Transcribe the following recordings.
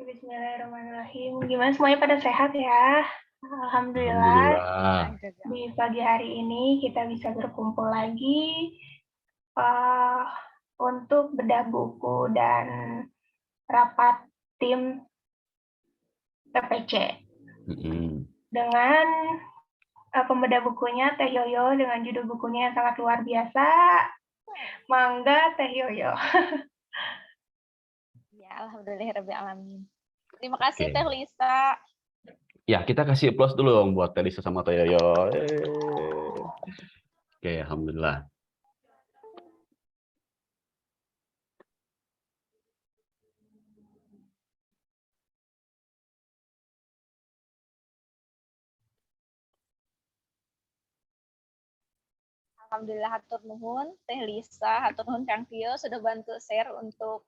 Bismillahirrahmanirrahim. Gimana semuanya pada sehat ya? Alhamdulillah. Alhamdulillah. Di pagi hari ini kita bisa berkumpul lagi untuk bedah buku dan rapat tim PPC. Dengan pembedah bukunya Teh Yoyo dengan judul bukunya yang sangat luar biasa. Mangga Teh Yoyo. Ya, alhamdulillahirrabbilalamin. Terima kasih Teh Lisa. Ya, kita kasih applause dulu dong buat Teh Lisa sama Teh Yoyo. Oke, alhamdulillah. Alhamdulillah hatur nuhun Teh Lisa, hatur nuhun Kang Tio sudah bantu share untuk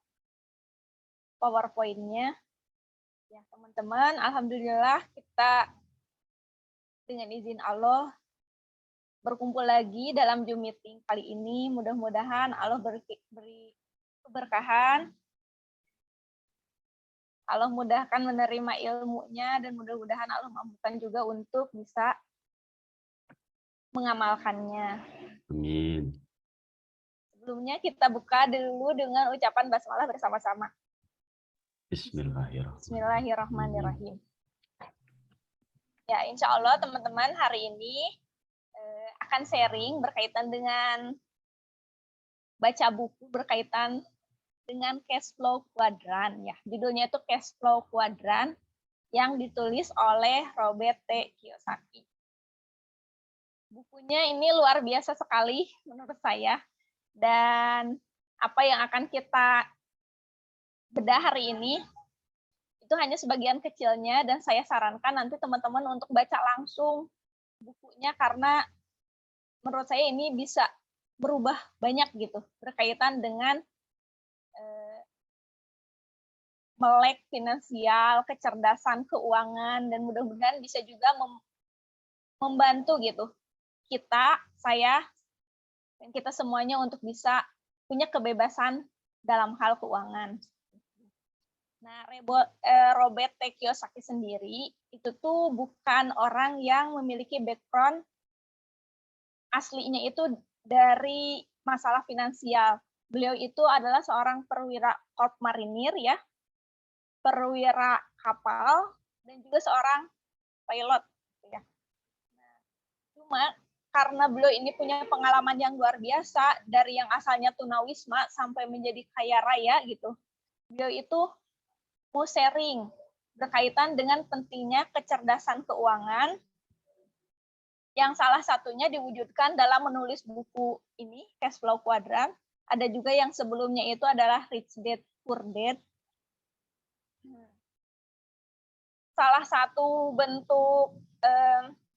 PowerPoint-nya. Ya, teman-teman, alhamdulillah kita dengan izin Allah berkumpul lagi dalam Zoom meeting kali ini. Mudah-mudahan Allah beri keberkahan. Allah mudahkan menerima ilmunya dan mudah-mudahan Allah mampukan juga untuk bisa mengamalkannya. Amin. Sebelumnya kita buka dulu dengan ucapan basmalah bersama-sama. Bismillahirrahmanirrahim. Bismillahirrahmanirrahim. Ya, insya Allah teman-teman hari ini akan sharing berkaitan dengan baca buku berkaitan dengan cash flow kuadran. Ya, judulnya itu cash flow kuadran yang ditulis oleh Robert T. Kiyosaki. Bukunya ini luar biasa sekali menurut saya. Dan apa yang akan kita bedah hari ini itu hanya sebagian kecilnya dan saya sarankan nanti teman-teman untuk baca langsung bukunya karena menurut saya ini bisa berubah banyak gitu berkaitan dengan melek finansial, kecerdasan keuangan dan mudah-mudahan bisa juga membantu gitu kita, saya dan kita semuanya untuk bisa punya kebebasan dalam hal keuangan. Nah, Robert T. Kiyosaki sendiri itu tuh bukan orang yang memiliki background aslinya itu dari masalah finansial. Beliau itu adalah seorang perwira korps marinir ya, perwira kapal dan juga seorang pilot. Ya. Nah, cuma karena beliau ini punya pengalaman yang luar biasa dari yang asalnya tunawisma sampai menjadi kaya raya gitu. Beliau itu mau sharing berkaitan dengan pentingnya kecerdasan keuangan yang salah satunya diwujudkan dalam menulis buku ini, Cash Flow Quadrant. Ada juga yang sebelumnya itu adalah Rich Dad, Poor Dad. Salah satu bentuk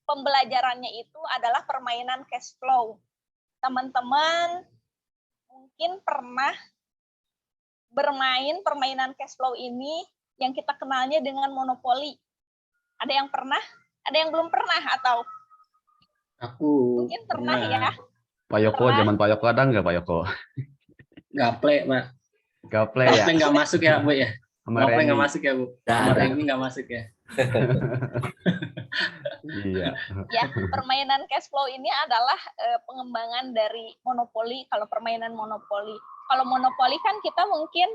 pembelajarannya itu adalah permainan cash flow. Teman-teman mungkin pernah bermain permainan cash flow ini yang kita kenalnya dengan monopoli. Ada yang pernah? Ada yang belum pernah atau? Aku mungkin pernah ya. Pak Yoko, zaman Pak Yoko ada nggak Pak Yoko? Gaple, Pak. Gaple ya? Gaple nggak masuk ya, Bu ya? Gaple nggak masuk ya, Bu? Sama ini nggak masuk ya? Iya. Ya, permainan cash flow ini adalah pengembangan dari monopoli. Kalau permainan monopoli, kalau monopoli kan kita mungkin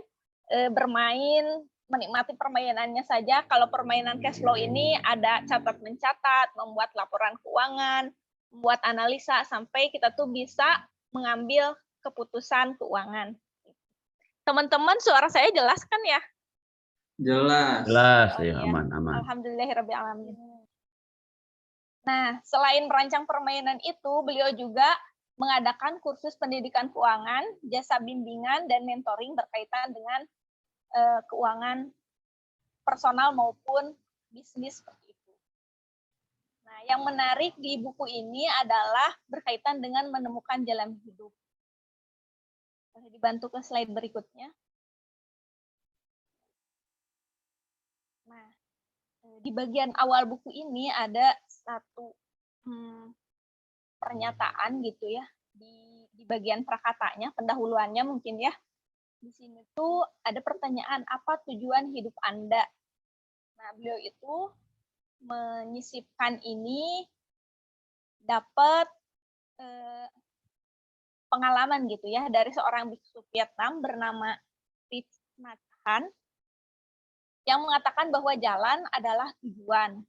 bermain menikmati permainannya saja. Kalau permainan cash flow ini ada catat mencatat, membuat laporan keuangan, membuat analisa sampai kita tuh bisa mengambil keputusan keuangan. Teman-teman, suara saya jelas kan ya? Jelas. Jelas, Oh, ya, iya. aman. Alhamdulillahirrabbilalamin. Nah, selain merancang permainan itu, beliau juga mengadakan kursus pendidikan keuangan, jasa bimbingan, dan mentoring berkaitan dengan keuangan personal maupun bisnis seperti itu. Nah, yang menarik di buku ini adalah berkaitan dengan menemukan jalan hidup. Boleh dibantu ke slide berikutnya. Nah, di bagian awal buku ini ada satu pernyataan gitu ya, di bagian prakatanya, pendahuluannya mungkin ya. di sini tuh ada pertanyaan, apa tujuan hidup Anda? Nah, beliau itu menyisipkan ini dapat pengalaman gitu ya dari seorang biksu Vietnam bernama Thich Nhat Hanh yang mengatakan bahwa jalan adalah tujuan.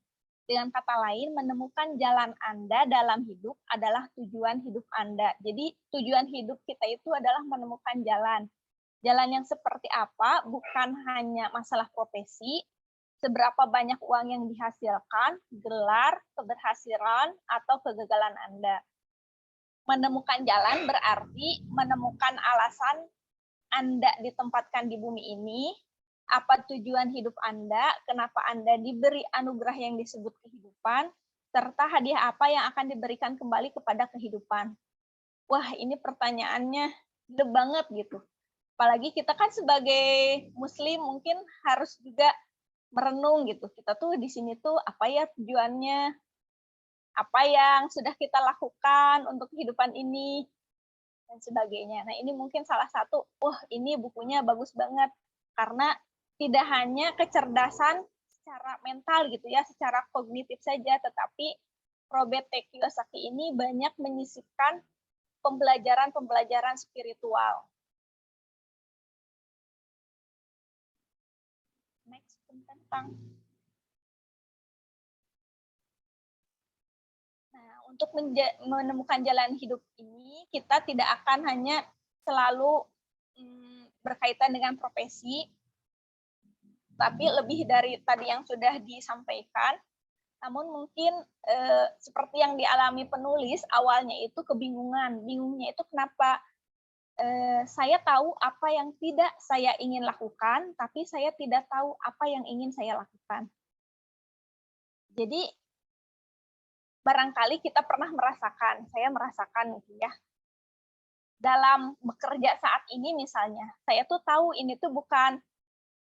Dengan kata lain, menemukan jalan Anda dalam hidup adalah tujuan hidup Anda. Jadi tujuan hidup kita itu adalah menemukan jalan. Jalan yang seperti apa bukan hanya masalah profesi, seberapa banyak uang yang dihasilkan, gelar, keberhasilan, atau kegagalan Anda. Menemukan jalan berarti menemukan alasan Anda ditempatkan di bumi ini, apa tujuan hidup Anda, kenapa Anda diberi anugerah yang disebut kehidupan, serta hadiah apa yang akan diberikan kembali kepada kehidupan. Wah, ini pertanyaannya gede banget gitu. Apalagi kita kan sebagai muslim mungkin harus juga merenung gitu. Kita tuh di sini tuh apa ya tujuannya, apa yang sudah kita lakukan untuk kehidupan ini, dan sebagainya. Nah, ini mungkin salah satu, ini bukunya bagus banget. Karena tidak hanya kecerdasan secara mental gitu ya, secara kognitif saja, tetapi Robert T. Kiyosaki ini banyak menyisipkan pembelajaran-pembelajaran spiritual. Next, tentang. Nah, untuk menemukan jalan hidup ini, kita tidak akan hanya selalu berkaitan dengan profesi, tapi lebih dari tadi yang sudah disampaikan. Namun mungkin seperti yang dialami penulis, awalnya itu kebingungan. Bingungnya itu kenapa saya tahu apa yang tidak saya ingin lakukan, tapi saya tidak tahu apa yang ingin saya lakukan. Jadi barangkali kita pernah merasakan, saya merasakan gitu ya, dalam bekerja saat ini misalnya, saya tuh tahu ini tuh bukan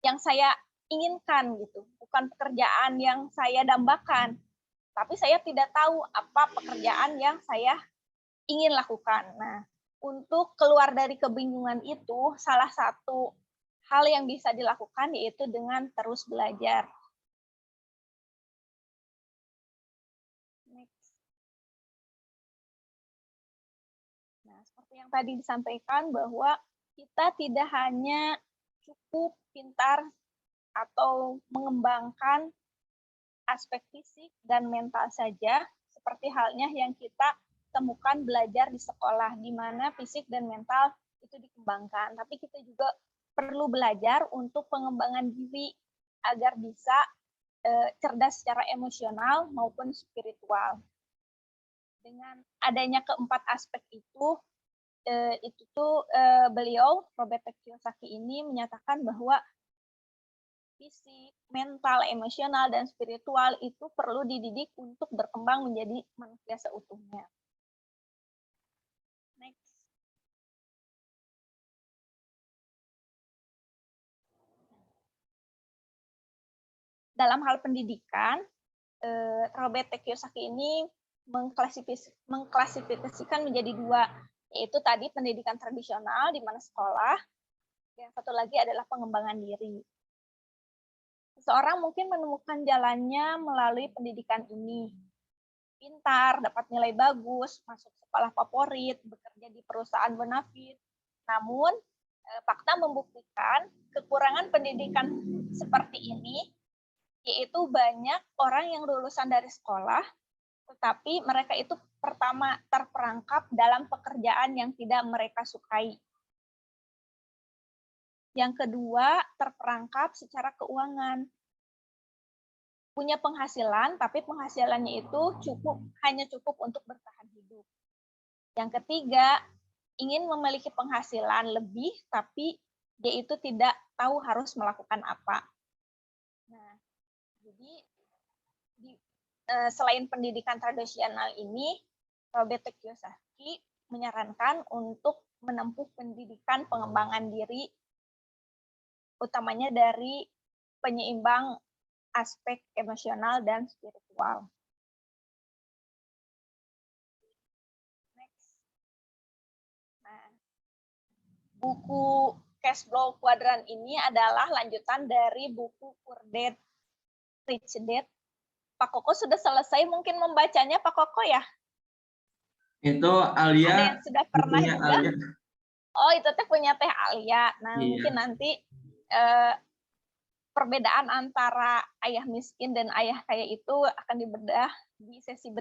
yang saya inginkan gitu, bukan pekerjaan yang saya dambakan, tapi saya tidak tahu apa pekerjaan yang saya ingin lakukan. Nah, untuk keluar dari kebingungan itu, salah satu hal yang bisa dilakukan yaitu dengan terus belajar. Next. Nah, seperti yang tadi disampaikan bahwa kita tidak hanya cukup pintar atau mengembangkan aspek fisik dan mental saja, seperti halnya yang kita temukan belajar di sekolah, di mana fisik dan mental itu dikembangkan. Tapi kita juga perlu belajar untuk pengembangan diri agar bisa cerdas secara emosional maupun spiritual. Dengan adanya keempat aspek itu tuh beliau, Robert T. Kiyosaki ini menyatakan bahwa fisik, mental, emosional, dan spiritual itu perlu dididik untuk berkembang menjadi manusia seutuhnya. Next. Dalam hal pendidikan, Robert T. Kiyosaki ini mengklasifikasikan menjadi dua, yaitu tadi pendidikan tradisional di mana sekolah, dan satu lagi adalah pengembangan diri. Seseorang mungkin menemukan jalannya melalui pendidikan ini. Pintar, dapat nilai bagus, masuk sekolah favorit, bekerja di perusahaan bonafit. Namun, fakta membuktikan kekurangan pendidikan seperti ini, yaitu banyak orang yang lulusan dari sekolah, tetapi mereka itu pertama terperangkap dalam pekerjaan yang tidak mereka sukai. Yang kedua, terperangkap secara keuangan. Punya penghasilan, tapi penghasilannya itu hanya cukup untuk bertahan hidup. Yang ketiga, ingin memiliki penghasilan lebih, tapi dia itu tidak tahu harus melakukan apa. Nah, jadi selain pendidikan tradisional ini, Robert T. Kiyosaki menyarankan untuk menempuh pendidikan pengembangan diri, utamanya dari penyeimbang aspek emosional dan spiritual. Next. Nah, buku cash flow kuadran ini adalah lanjutan dari buku Poor Dad, Rich Dad. Pak Koko sudah selesai mungkin membacanya, Pak Koko ya? Itu Ada Alia, yang sudah pernah bukunya juga? Alia. Oh, itu teh punya Teh Alia. Nah, Iya. mungkin nanti perbedaan antara ayah miskin dan ayah kaya itu akan dibedah di sesi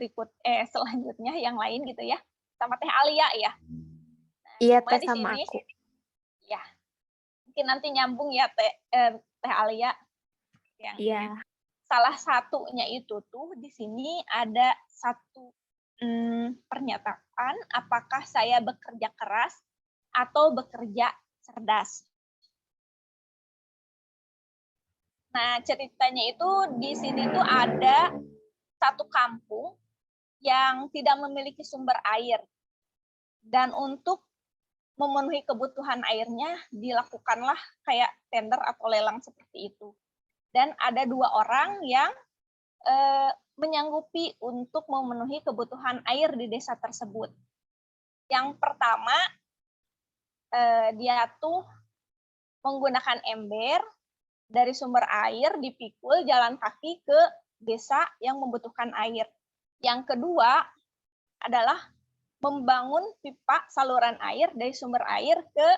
selanjutnya yang lain gitu ya. Sama Teh Alia ya. Nah, Iya, cuma Teh, di sama sini, aku. ya. Mungkin nanti nyambung ya Teh Alia. Yang Iya. salah satunya itu tuh di sini ada satu pernyataan, apakah saya bekerja keras atau bekerja cerdas. Nah, ceritanya itu di sini tuh ada satu kampung yang tidak memiliki sumber air. Dan untuk memenuhi kebutuhan airnya, dilakukanlah kayak tender atau lelang seperti itu. Dan ada 2 orang yang menyanggupi untuk memenuhi kebutuhan air di desa tersebut. Yang pertama, dia tuh menggunakan ember dari sumber air, dipikul jalan kaki ke desa yang membutuhkan air. Yang kedua adalah membangun pipa saluran air dari sumber air ke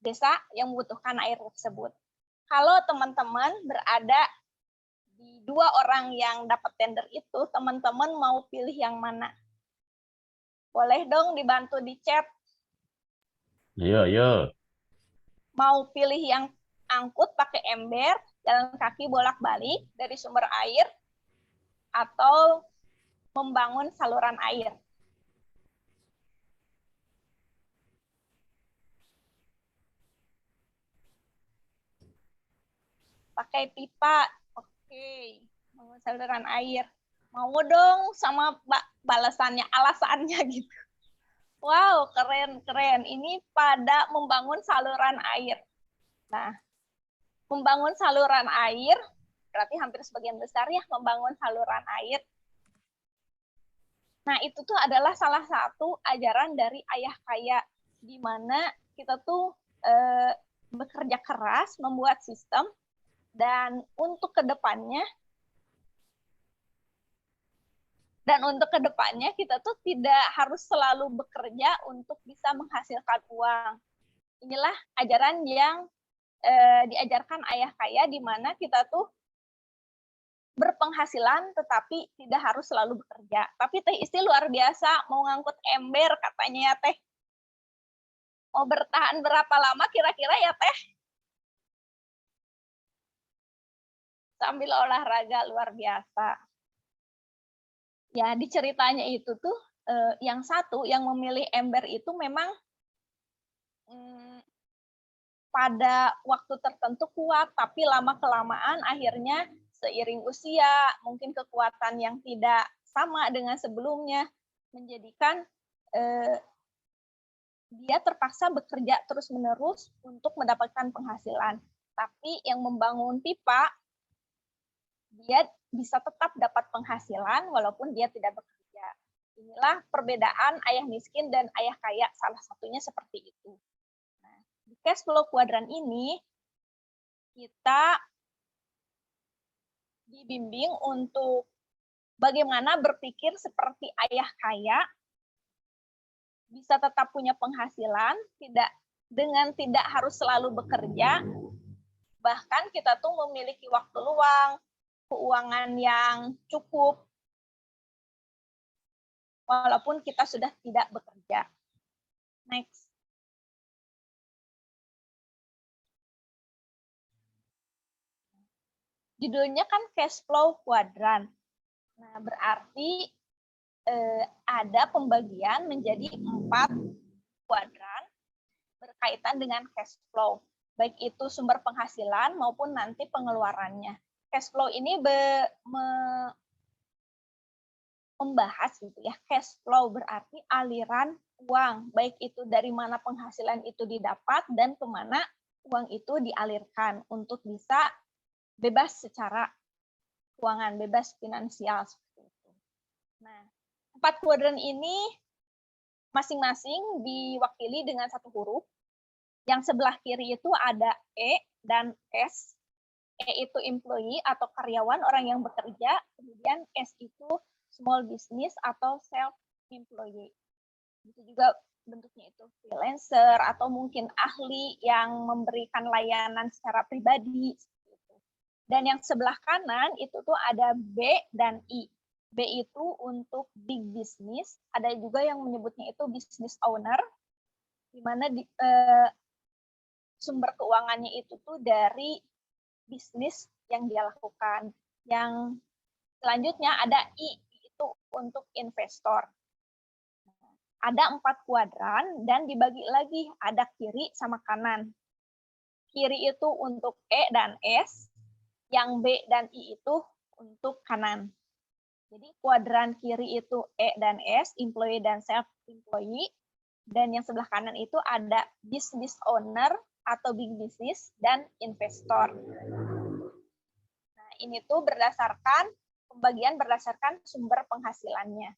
desa yang membutuhkan air tersebut. Kalau teman-teman berada di 2 orang yang dapat tender itu, teman-teman mau pilih yang mana? Boleh dong dibantu di chat. Iya. Mau pilih yang angkut pakai ember, jalan kaki bolak-balik dari sumber air, atau membangun saluran air? Pakai pipa, oke. Membangun saluran air. Mau dong sama balasannya, alasannya gitu. Wow, keren. Ini pada membangun saluran air. Nah, membangun saluran air, berarti hampir sebagian besar ya membangun saluran air. Nah, itu tuh adalah salah satu ajaran dari ayah kaya, di mana kita tuh bekerja keras, membuat sistem, dan untuk kedepannya kita tuh tidak harus selalu bekerja untuk bisa menghasilkan uang. Inilah ajaran yang diajarkan ayah kaya, di mana kita tuh berpenghasilan tetapi tidak harus selalu bekerja. Tapi Teh Isti luar biasa, mau ngangkut ember katanya ya Teh. Mau bertahan berapa lama kira-kira ya Teh? Sambil olahraga, luar biasa. Ya, di ceritanya itu tuh yang satu yang memilih ember itu memang pada waktu tertentu kuat, tapi lama-kelamaan akhirnya seiring usia, mungkin kekuatan yang tidak sama dengan sebelumnya, menjadikan dia terpaksa bekerja terus-menerus untuk mendapatkan penghasilan. Tapi yang membangun pipa, dia bisa tetap dapat penghasilan walaupun dia tidak bekerja. Inilah perbedaan ayah miskin dan ayah kaya, salah satunya seperti itu. Nah, di cash flow kuadran ini, kita dibimbing untuk bagaimana berpikir seperti ayah kaya, bisa tetap punya penghasilan, tidak harus selalu bekerja, bahkan kita tuh memiliki waktu luang, keuangan yang cukup, walaupun kita sudah tidak bekerja. Next. Judulnya kan cash flow kuadran. Nah, berarti ada pembagian menjadi 4 kuadran berkaitan dengan cash flow. Baik itu sumber penghasilan maupun nanti pengeluarannya. Cash flow ini membahas gitu ya. Cash flow berarti aliran uang, baik itu dari mana penghasilan itu didapat dan kemana uang itu dialirkan untuk bisa bebas secara keuangan, bebas finansial seperti itu. Nah, 4 kuadran ini masing-masing diwakili dengan 1 huruf. Yang sebelah kiri itu ada E dan S. E itu employee atau karyawan, orang yang bekerja. Kemudian S itu small business atau self-employee. Itu juga bentuknya itu freelancer atau mungkin ahli yang memberikan layanan secara pribadi. Dan yang sebelah kanan itu tuh ada B dan I. B itu untuk big business, ada juga yang menyebutnya itu business owner, di mana sumber keuangannya itu tuh dari bisnis yang dia lakukan. Yang selanjutnya ada I, itu untuk investor. Ada 4 kuadran dan dibagi lagi, ada kiri sama kanan. Kiri itu untuk E dan S, yang B dan I itu untuk kanan. Jadi kuadran kiri itu E dan S, employee dan self-employee. Dan yang sebelah kanan itu ada business owner atau big business dan investor. Nah, ini tuh berdasarkan pembagian berdasarkan sumber penghasilannya.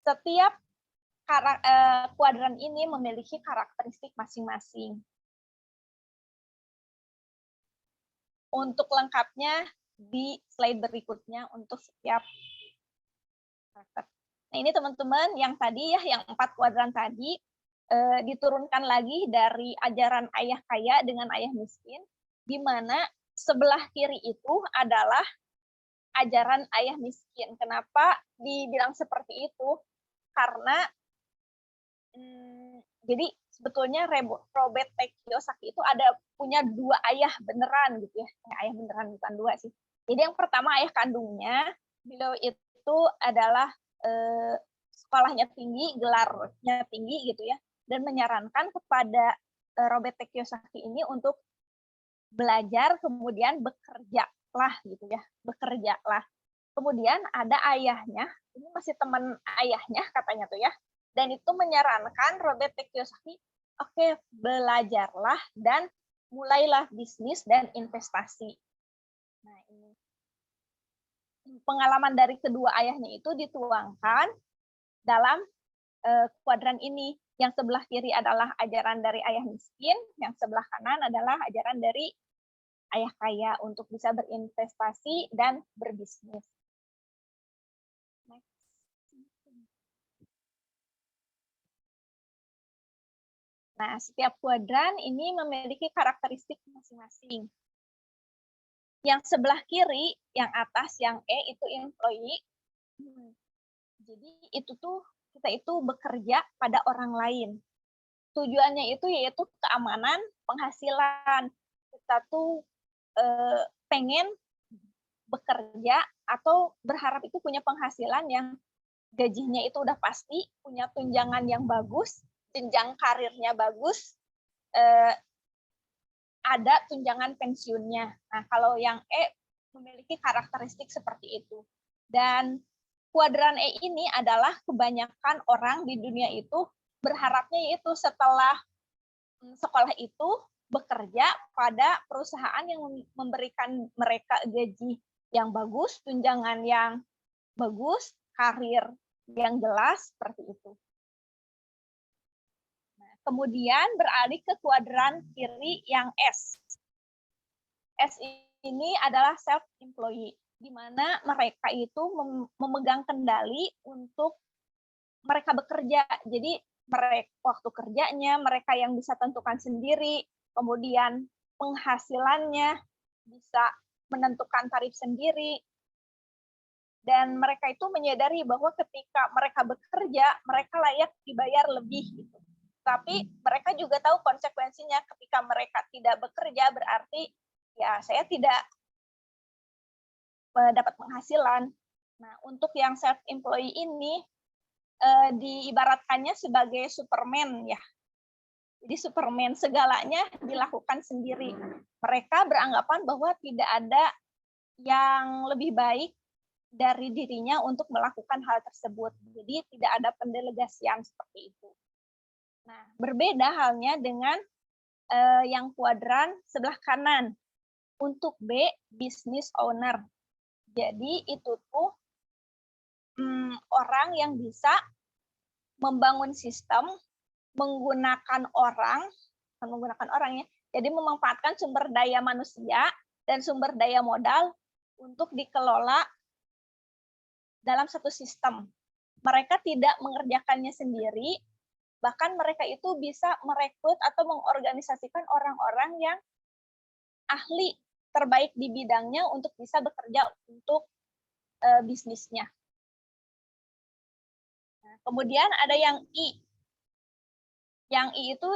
Setiap kuadran ini memiliki karakteristik masing-masing. Untuk lengkapnya di slide berikutnya untuk setiap karakter. Nah, ini teman-teman yang tadi ya, yang 4 kuadran tadi diturunkan lagi dari ajaran ayah kaya dengan ayah miskin, di mana sebelah kiri itu adalah ajaran ayah miskin. Kenapa dibilang seperti itu? Karena jadi sebetulnya Robert T. Kiyosaki itu punya 2 ayah beneran gitu ya. Ayah beneran, bukan 2 sih. Jadi yang pertama ayah kandungnya, beliau itu adalah sekolahnya tinggi, gelarnya tinggi gitu ya, dan menyarankan kepada Robert T. Kiyosaki ini untuk belajar kemudian bekerjalah gitu ya, bekerjalah. Kemudian ada ayahnya, ini masih teman ayahnya katanya tuh ya, dan itu menyarankan Robert T. Kiyosaki, oke, belajarlah dan mulailah bisnis dan investasi. Nah, ini pengalaman dari kedua ayahnya itu dituangkan dalam kuadran ini. Yang sebelah kiri adalah ajaran dari ayah miskin, yang sebelah kanan adalah ajaran dari ayah kaya untuk bisa berinvestasi dan berbisnis. Nah, setiap kuadran ini memiliki karakteristik masing-masing. Yang sebelah kiri, yang atas, yang E itu employee. Jadi itu tuh kita itu bekerja pada orang lain. Tujuannya itu yaitu keamanan, penghasilan. Kita tuh pengen bekerja atau berharap itu punya penghasilan yang gajinya itu udah pasti, punya tunjangan yang bagus, jenjang karirnya bagus, ada tunjangan pensiunnya. Nah, kalau yang E memiliki karakteristik seperti itu. Dan kuadran E ini adalah kebanyakan orang di dunia itu berharapnya yaitu setelah sekolah itu bekerja pada perusahaan yang memberikan mereka gaji yang bagus, tunjangan yang bagus, karir yang jelas, seperti itu. Nah, kemudian beralih ke kuadran kiri yang S. S ini adalah self-employee, di mana mereka itu memegang kendali untuk mereka bekerja. Jadi waktu kerjanya mereka yang bisa tentukan sendiri, kemudian penghasilannya bisa menentukan tarif sendiri, dan mereka itu menyadari bahwa ketika mereka bekerja, mereka layak dibayar lebih. Gitu. Tapi mereka juga tahu konsekuensinya ketika mereka tidak bekerja, berarti ya saya tidak dapat penghasilan. Nah, untuk yang self-employee ini diibaratkannya sebagai Superman ya. Jadi Superman, segalanya dilakukan sendiri. Mereka beranggapan bahwa tidak ada yang lebih baik dari dirinya untuk melakukan hal tersebut. Jadi tidak ada pendelegasian seperti itu. Nah, berbeda halnya dengan yang kuadran sebelah kanan. Untuk B, business owner. Jadi itu tuh orang yang bisa membangun sistem, menggunakan orang menggunakan orang ya. Jadi memanfaatkan sumber daya manusia dan sumber daya modal untuk dikelola dalam satu sistem. Mereka tidak mengerjakannya sendiri, bahkan mereka itu bisa merekrut atau mengorganisasikan orang-orang yang ahli terbaik di bidangnya untuk bisa bekerja untuk bisnisnya. Nah, kemudian ada yang I. Yang I itu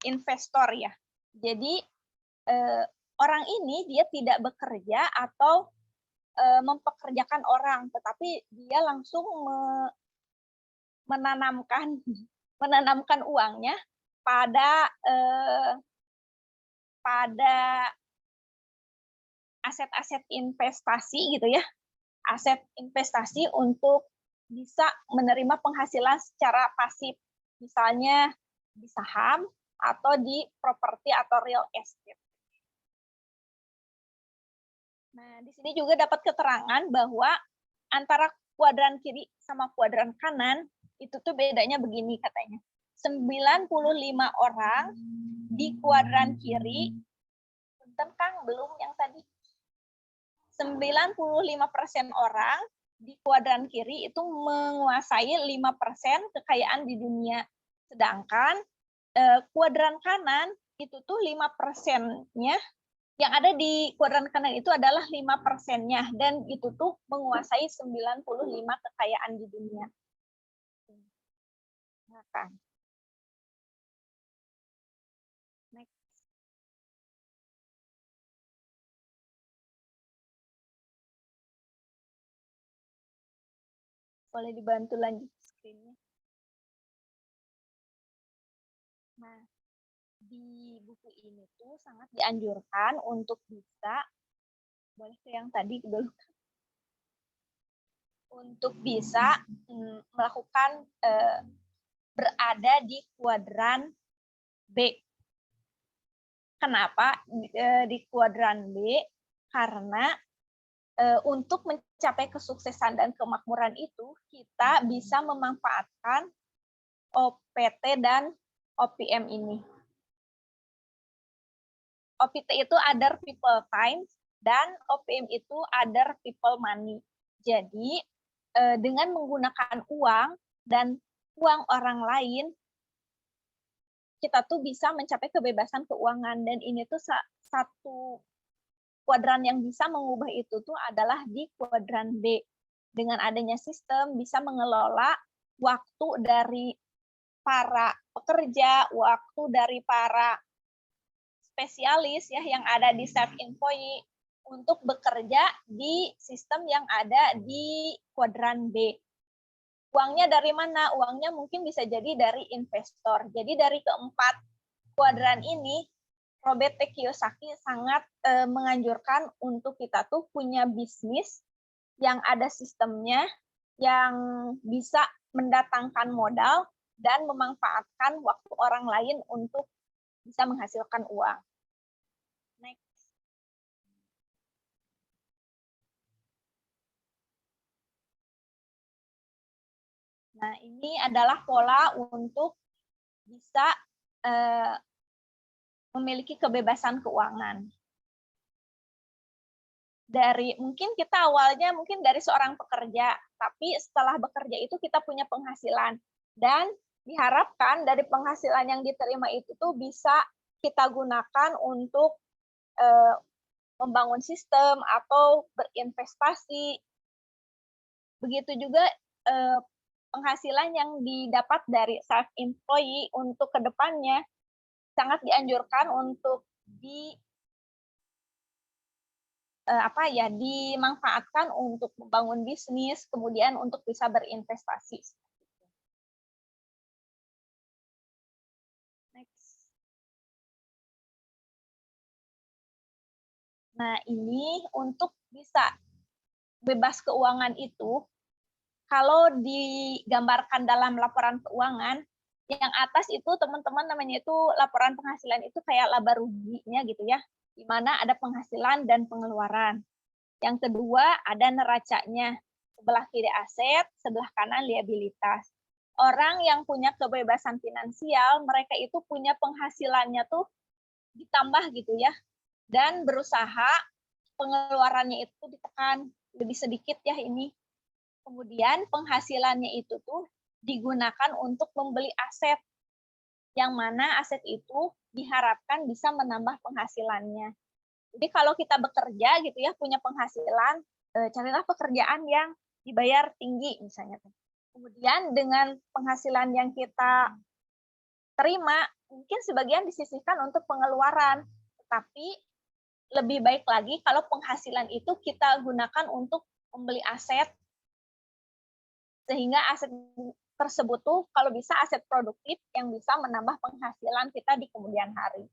investor ya. Jadi orang ini dia tidak bekerja atau mempekerjakan orang, tetapi dia langsung menanamkan uangnya pada aset-aset investasi gitu ya, aset investasi untuk bisa menerima penghasilan secara pasif, misalnya di saham atau di properti atau real estate. Nah, di sini juga dapat keterangan bahwa antara kuadran kiri sama kuadran kanan itu tuh bedanya begini katanya. 95 orang di kuadran kiri, punten Kang, belum yang tadi. 95% orang di kuadran kiri itu menguasai 5% kekayaan di dunia. Sedangkan kuadran kanan itu tuh 5%-nya yang ada di kuadran kanan itu adalah 5%-nya dan itu tuh menguasai 95 kekayaan di dunia. Nah, kan. Next. Boleh dibantu lanjut screen-nya. Nah, di buku ini tuh sangat dianjurkan untuk bisa, boleh ke yang tadi dulu, untuk bisa melakukan berada di kuadran B. Kenapa di kuadran B? Karena untuk mencapai kesuksesan dan kemakmuran itu, kita bisa memanfaatkan OPT dan OPM ini. OPT itu other people time, dan OPM itu other people money. Jadi, dengan menggunakan uang dan uang orang lain, kita tuh bisa mencapai kebebasan keuangan. Dan ini tuh satu kuadran yang bisa mengubah itu tuh adalah di kuadran B. Dengan adanya sistem bisa mengelola waktu dari para pekerja, waktu dari para spesialis ya yang ada di self-employed untuk bekerja di sistem yang ada di kuadran B. Uangnya dari mana? Uangnya mungkin bisa jadi dari investor. Jadi dari keempat kuadran ini, Robert T. Kiyosaki sangat menganjurkan untuk kita tuh punya bisnis yang ada sistemnya, yang bisa mendatangkan modal dan memanfaatkan waktu orang lain untuk bisa menghasilkan uang. Next. Nah, ini adalah pola untuk bisa memiliki kebebasan keuangan. Mungkin kita awalnya mungkin dari seorang pekerja, tapi setelah bekerja itu kita punya penghasilan. Dan diharapkan dari penghasilan yang diterima itu tuh bisa kita gunakan untuk membangun sistem atau berinvestasi. Begitu juga penghasilan yang didapat dari self-employed untuk kedepannya sangat dianjurkan untuk dimanfaatkan untuk membangun bisnis, kemudian untuk bisa berinvestasi. Next. Nah, ini untuk bisa bebas keuangan itu, kalau digambarkan dalam laporan keuangan, yang atas itu teman-teman namanya itu laporan penghasilan itu kayak laba ruginya gitu ya, di mana ada penghasilan dan pengeluaran. Yang kedua ada neracanya, sebelah kiri aset, sebelah kanan liabilitas. orang yang punya kebebasan finansial, mereka itu punya penghasilannya tuh ditambah gitu ya, dan berusaha pengeluarannya itu ditekan lebih sedikit ya ini. Kemudian penghasilannya itu tuh digunakan untuk membeli aset, yang mana aset itu diharapkan bisa menambah penghasilannya. Jadi kalau kita bekerja gitu ya, punya penghasilan, carilah pekerjaan yang dibayar tinggi misalnya. Kemudian dengan penghasilan yang kita terima, mungkin sebagian disisihkan untuk pengeluaran. Tetapi lebih baik lagi kalau penghasilan itu kita gunakan untuk membeli aset, sehingga aset tersebut tuh kalau bisa aset produktif yang bisa menambah penghasilan kita di kemudian hari.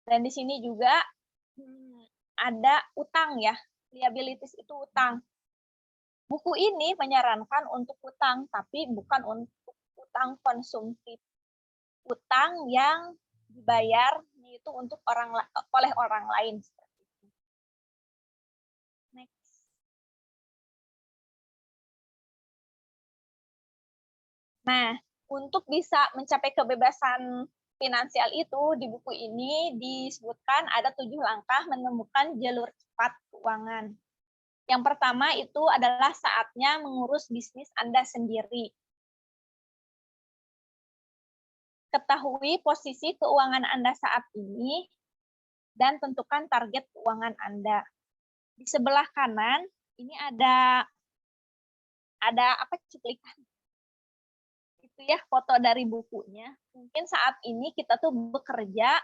Dan di sini juga ada utang ya, liabilities itu utang. Buku ini menyarankan untuk utang, tapi bukan untuk utang konsumtif. Utang yang dibayar itu untuk oleh orang lain. Next. Nah, untuk bisa mencapai kebebasan finansial itu, di buku ini disebutkan ada 7 langkah menemukan jalur cepat keuangan. Yang pertama itu adalah saatnya mengurus bisnis Anda sendiri. Ketahui posisi keuangan Anda saat ini dan tentukan target keuangan Anda. Di sebelah kanan ini ada apa cuplikan. Itu ya foto dari bukunya. Mungkin saat ini kita tuh bekerja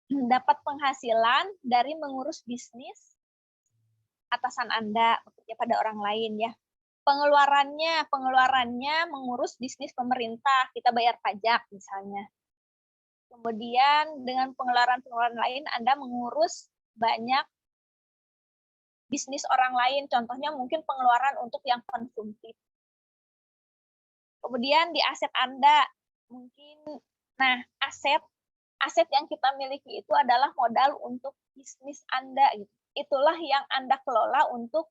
dapat penghasilan dari mengurus bisnis atasan Anda, bekerja pada orang lain ya. Pengeluarannya mengurus bisnis pemerintah, kita bayar pajak misalnya. Kemudian dengan pengeluaran lain Anda mengurus banyak bisnis orang lain, contohnya mungkin pengeluaran untuk yang konsumtif. Kemudian di aset Anda, mungkin, nah aset yang kita miliki itu adalah modal untuk bisnis Anda. Gitu. Itulah yang Anda kelola untuk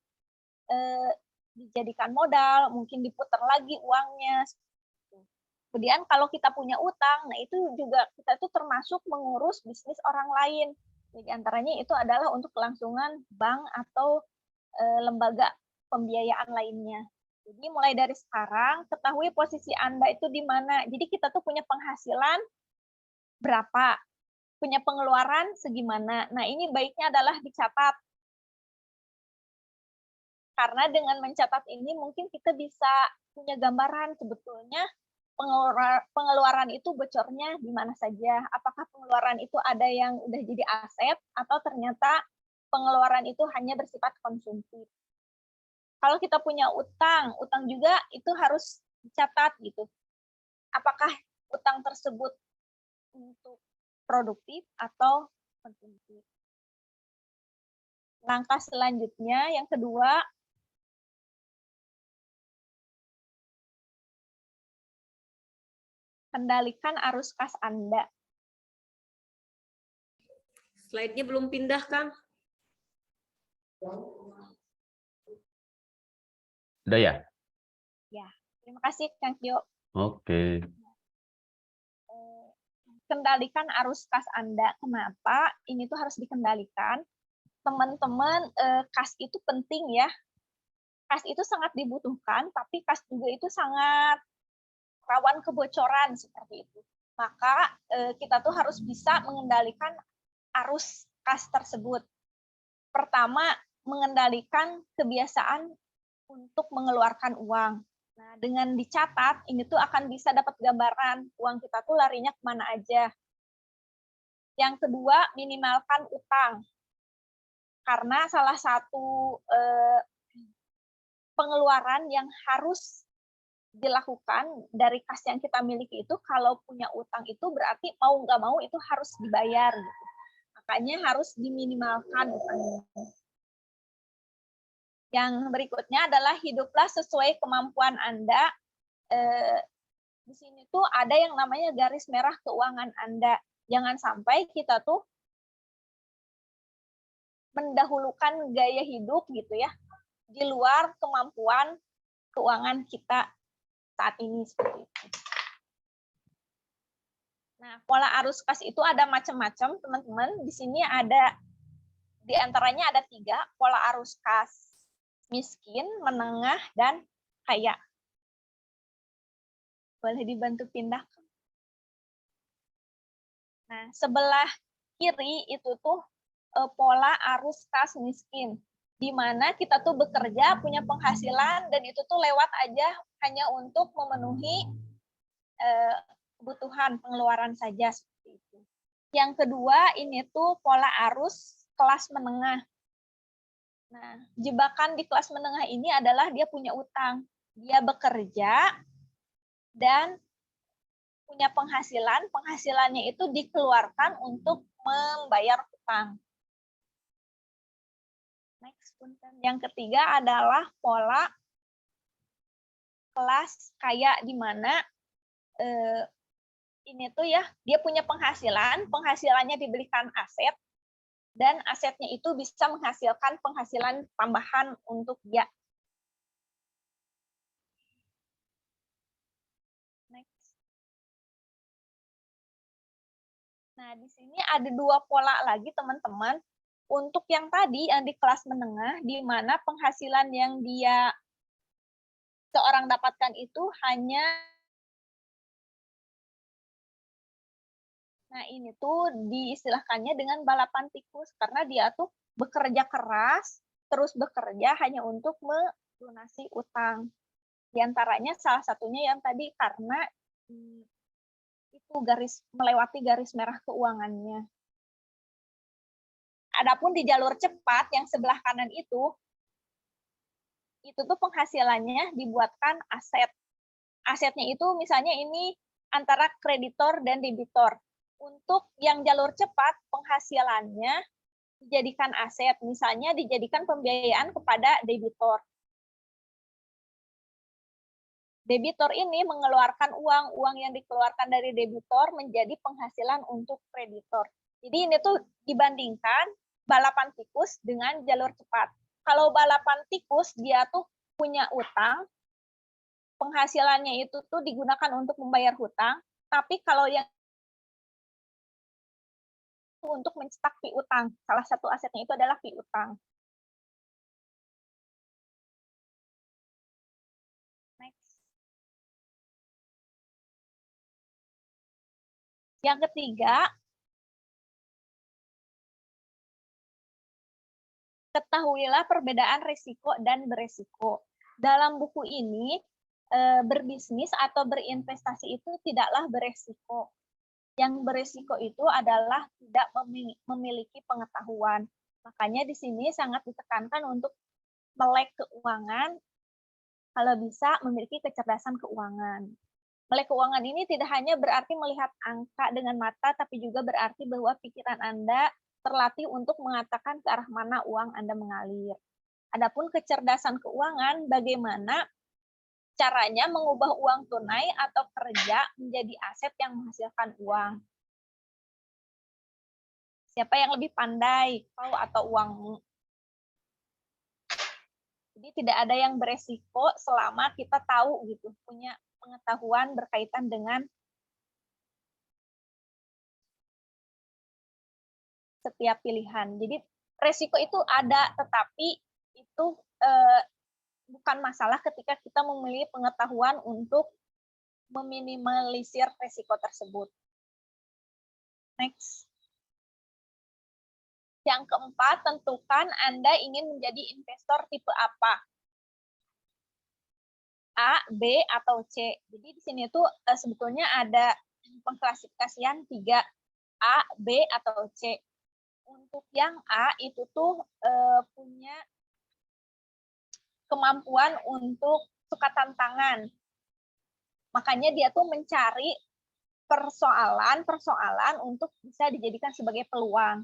dijadikan modal, mungkin diputar lagi uangnya. Kemudian kalau kita punya utang, nah itu juga kita itu termasuk mengurus bisnis orang lain. Jadi antaranya itu adalah untuk kelangsungan bank atau lembaga pembiayaan lainnya. Jadi mulai dari sekarang, ketahui posisi Anda itu di mana. Jadi kita tuh punya penghasilan berapa, punya pengeluaran segimana. Nah ini baiknya adalah dicatat. Karena dengan mencatat ini mungkin kita bisa punya gambaran sebetulnya pengeluaran itu bocornya di mana saja. Apakah pengeluaran itu ada yang udah jadi aset atau ternyata pengeluaran itu hanya bersifat konsumtif. Kalau kita punya utang juga itu harus dicatat gitu. Apakah utang tersebut untuk produktif atau konsumtif. Langkah selanjutnya yang kedua, kendalikan arus kas Anda. Slide-nya belum pindah, Kang. Udah ya? Ya, terima kasih Kang Kyo. Oke. Kendalikan arus kas Anda. Kenapa ini tuh harus dikendalikan? Teman-teman, kas itu penting ya. Kas itu sangat dibutuhkan, tapi kas juga itu sangat rawan kebocoran seperti itu. Maka kita tuh harus bisa mengendalikan arus kas tersebut. Pertama, mengendalikan kebiasaan untuk mengeluarkan uang. Nah, dengan dicatat, ini tuh akan bisa dapat gambaran uang kita tuh larinya kemana aja. Yang kedua, minimalkan utang. Karena salah satu pengeluaran yang harus dilakukan dari kas yang kita miliki itu, kalau punya utang itu berarti mau nggak mau itu harus dibayar. Gitu. Makanya harus diminimalkan utangnya. Yang berikutnya adalah hiduplah sesuai kemampuan Anda. Di sini tuh ada yang namanya garis merah keuangan Anda. Jangan sampai kita tuh mendahulukan gaya hidup gitu ya, di luar kemampuan keuangan kita saat ini seperti itu. Nah, pola arus kas itu ada macam-macam, teman-teman. Di sini ada, di antaranya ada 3, pola arus kas miskin, menengah, dan kaya. Boleh dibantu pindah. Nah, sebelah kiri itu tuh pola arus kas miskin, di mana kita tuh bekerja, punya penghasilan, dan itu tuh lewat aja hanya untuk memenuhi kebutuhan pengeluaran saja seperti itu. Yang kedua ini tuh pola arus kelas menengah. Nah, jebakan di kelas menengah ini adalah dia punya utang, dia bekerja dan punya penghasilan, penghasilannya itu dikeluarkan untuk membayar utang. Next, yang ketiga adalah pola kelas kaya, di mana ini tuh ya, dia punya penghasilan, penghasilannya dibelikan aset, dan asetnya itu bisa menghasilkan penghasilan tambahan untuk dia. Next. Nah, di sini ada 2 pola lagi, teman-teman. Untuk yang tadi, yang di kelas menengah, di mana penghasilan yang dia seorang dapatkan itu hanya, nah ini tuh diistilahkannya dengan balapan tikus, karena dia tuh bekerja keras, terus bekerja hanya untuk melunasi utang. Di antaranya salah satunya yang tadi karena itu melewati garis merah keuangannya. Adapun di jalur cepat yang sebelah kanan itu tuh penghasilannya dibuatkan aset. Asetnya itu misalnya ini antara kreditor dan debitor. Untuk yang jalur cepat, penghasilannya dijadikan aset, misalnya dijadikan pembiayaan kepada debitor. Debitor ini mengeluarkan uang yang dikeluarkan dari debitor menjadi penghasilan untuk kreditor. Jadi ini tuh dibandingkan balapan tikus dengan jalur cepat. Kalau balapan tikus, dia tuh punya utang, penghasilannya itu tuh digunakan untuk membayar hutang, tapi kalau yang untuk mencetak piutang. Salah satu asetnya itu adalah piutang. Next. Yang ketiga, ketahuilah perbedaan risiko dan beresiko. Dalam buku ini, berbisnis atau berinvestasi itu tidaklah beresiko. Yang beresiko itu adalah tidak memiliki pengetahuan. Makanya di sini sangat ditekankan untuk melek keuangan, kalau bisa memiliki kecerdasan keuangan. Melek keuangan ini tidak hanya berarti melihat angka dengan mata, tapi juga berarti bahwa pikiran Anda terlatih untuk mengatakan ke arah mana uang Anda mengalir. Adapun kecerdasan keuangan, bagaimana caranya mengubah uang tunai atau kerja menjadi aset yang menghasilkan uang. Siapa yang lebih pandai, kau atau uangmu? Jadi tidak ada yang beresiko selama kita tahu gitu, punya pengetahuan berkaitan dengan setiap pilihan. Jadi resiko itu ada, tetapi itu bukan masalah ketika kita memiliki pengetahuan untuk meminimalisir resiko tersebut. Next. Yang keempat, tentukan Anda ingin menjadi investor tipe apa. A, B, atau C. Jadi di sini tuh sebetulnya ada pengklasifikasian 3, A, B, atau C. Untuk yang A itu tuh punya kemampuan untuk suka tantangan. Makanya dia tuh mencari persoalan untuk bisa dijadikan sebagai peluang.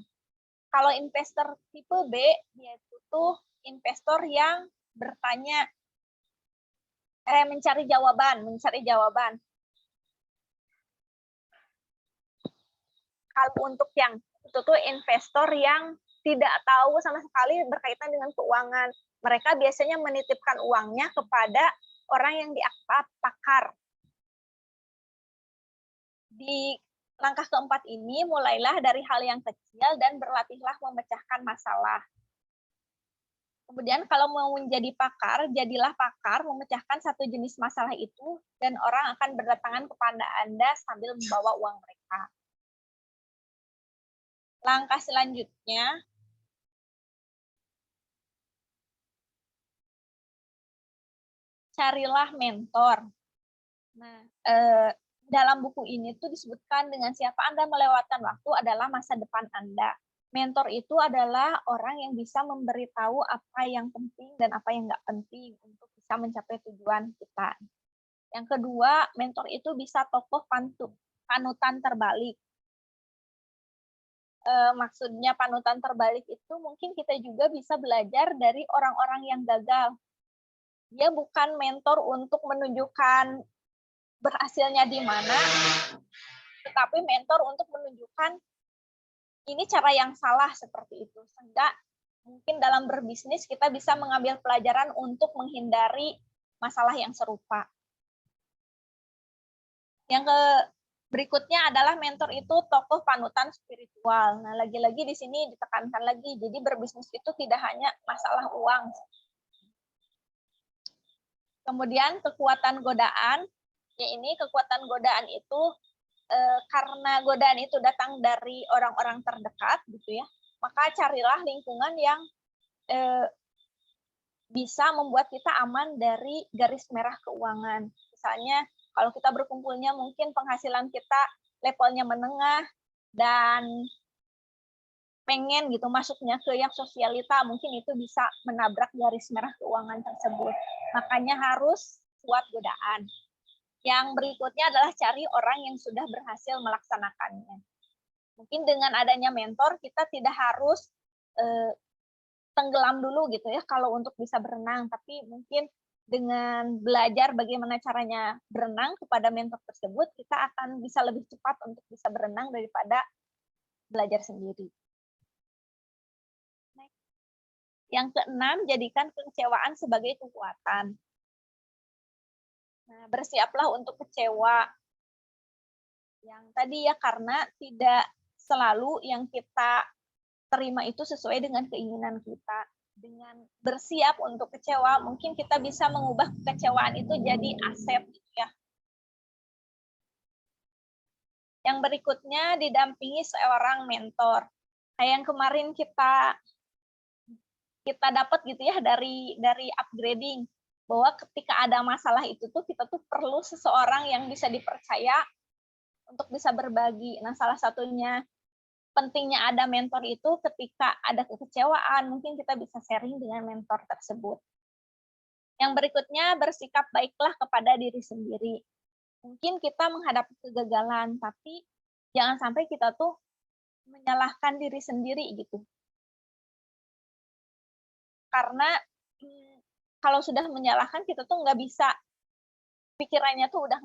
Kalau investor tipe B, dia itu tuh investor yang bertanya, mencari jawaban. Kalau untuk yang itu tuh investor yang tidak tahu sama sekali berkaitan dengan keuangan. Mereka biasanya menitipkan uangnya kepada orang yang dianggap pakar. Di langkah keempat ini, mulailah dari hal yang kecil dan berlatihlah memecahkan masalah. Kemudian kalau mau menjadi pakar, jadilah pakar memecahkan satu jenis masalah itu dan orang akan berdatangan kepada Anda sambil membawa uang mereka. Langkah selanjutnya, carilah mentor. Nah, dalam buku ini tuh disebutkan dengan siapa Anda melewatkan waktu adalah masa depan Anda. Mentor itu adalah orang yang bisa memberitahu apa yang penting dan apa yang nggak penting untuk bisa mencapai tujuan kita. Yang kedua, mentor itu bisa tokoh panutan terbalik. Maksudnya panutan terbalik itu mungkin kita juga bisa belajar dari orang-orang yang gagal. Dia bukan mentor untuk menunjukkan berhasilnya di mana, tetapi mentor untuk menunjukkan ini cara yang salah seperti itu. Sehingga mungkin dalam berbisnis kita bisa mengambil pelajaran untuk menghindari masalah yang serupa. Yang berikutnya adalah mentor itu tokoh panutan spiritual. Nah, lagi-lagi di sini ditekankan lagi, jadi berbisnis itu tidak hanya masalah uang. Kemudian kekuatan godaan, ya ini kekuatan godaan itu karena godaan itu datang dari orang-orang terdekat, gitu ya, maka carilah lingkungan yang bisa membuat kita aman dari garis merah keuangan. Misalnya, kalau kita berkumpulnya mungkin penghasilan kita levelnya menengah dan pengen gitu masuknya ke yang sosialita, mungkin itu bisa menabrak garis merah keuangan tersebut. Makanya harus kuat godaan. Yang berikutnya adalah cari orang yang sudah berhasil melaksanakannya. Mungkin dengan adanya mentor, kita tidak harus tenggelam dulu gitu ya kalau untuk bisa berenang, tapi mungkin dengan belajar bagaimana caranya berenang kepada mentor tersebut, kita akan bisa lebih cepat untuk bisa berenang daripada belajar sendiri. Yang keenam, jadikan kekecewaan sebagai kekuatan. Nah, bersiaplah untuk kecewa. Yang tadi ya, karena tidak selalu yang kita terima itu sesuai dengan keinginan kita. Dengan bersiap untuk kecewa, mungkin kita bisa mengubah kekecewaan itu jadi aset gitu ya. Yang berikutnya, didampingi seorang mentor. Kayak yang kemarin kita dapat gitu ya dari upgrading, bahwa ketika ada masalah itu tuh kita tuh perlu seseorang yang bisa dipercaya untuk bisa berbagi. Nah, salah satunya pentingnya ada mentor itu ketika ada kekecewaan, mungkin kita bisa sharing dengan mentor tersebut. Yang berikutnya, bersikap baiklah kepada diri sendiri. Mungkin kita menghadapi kegagalan, tapi jangan sampai kita tuh menyalahkan diri sendiri gitu. Karena kalau sudah menyalahkan, kita tuh nggak bisa, pikirannya tuh udah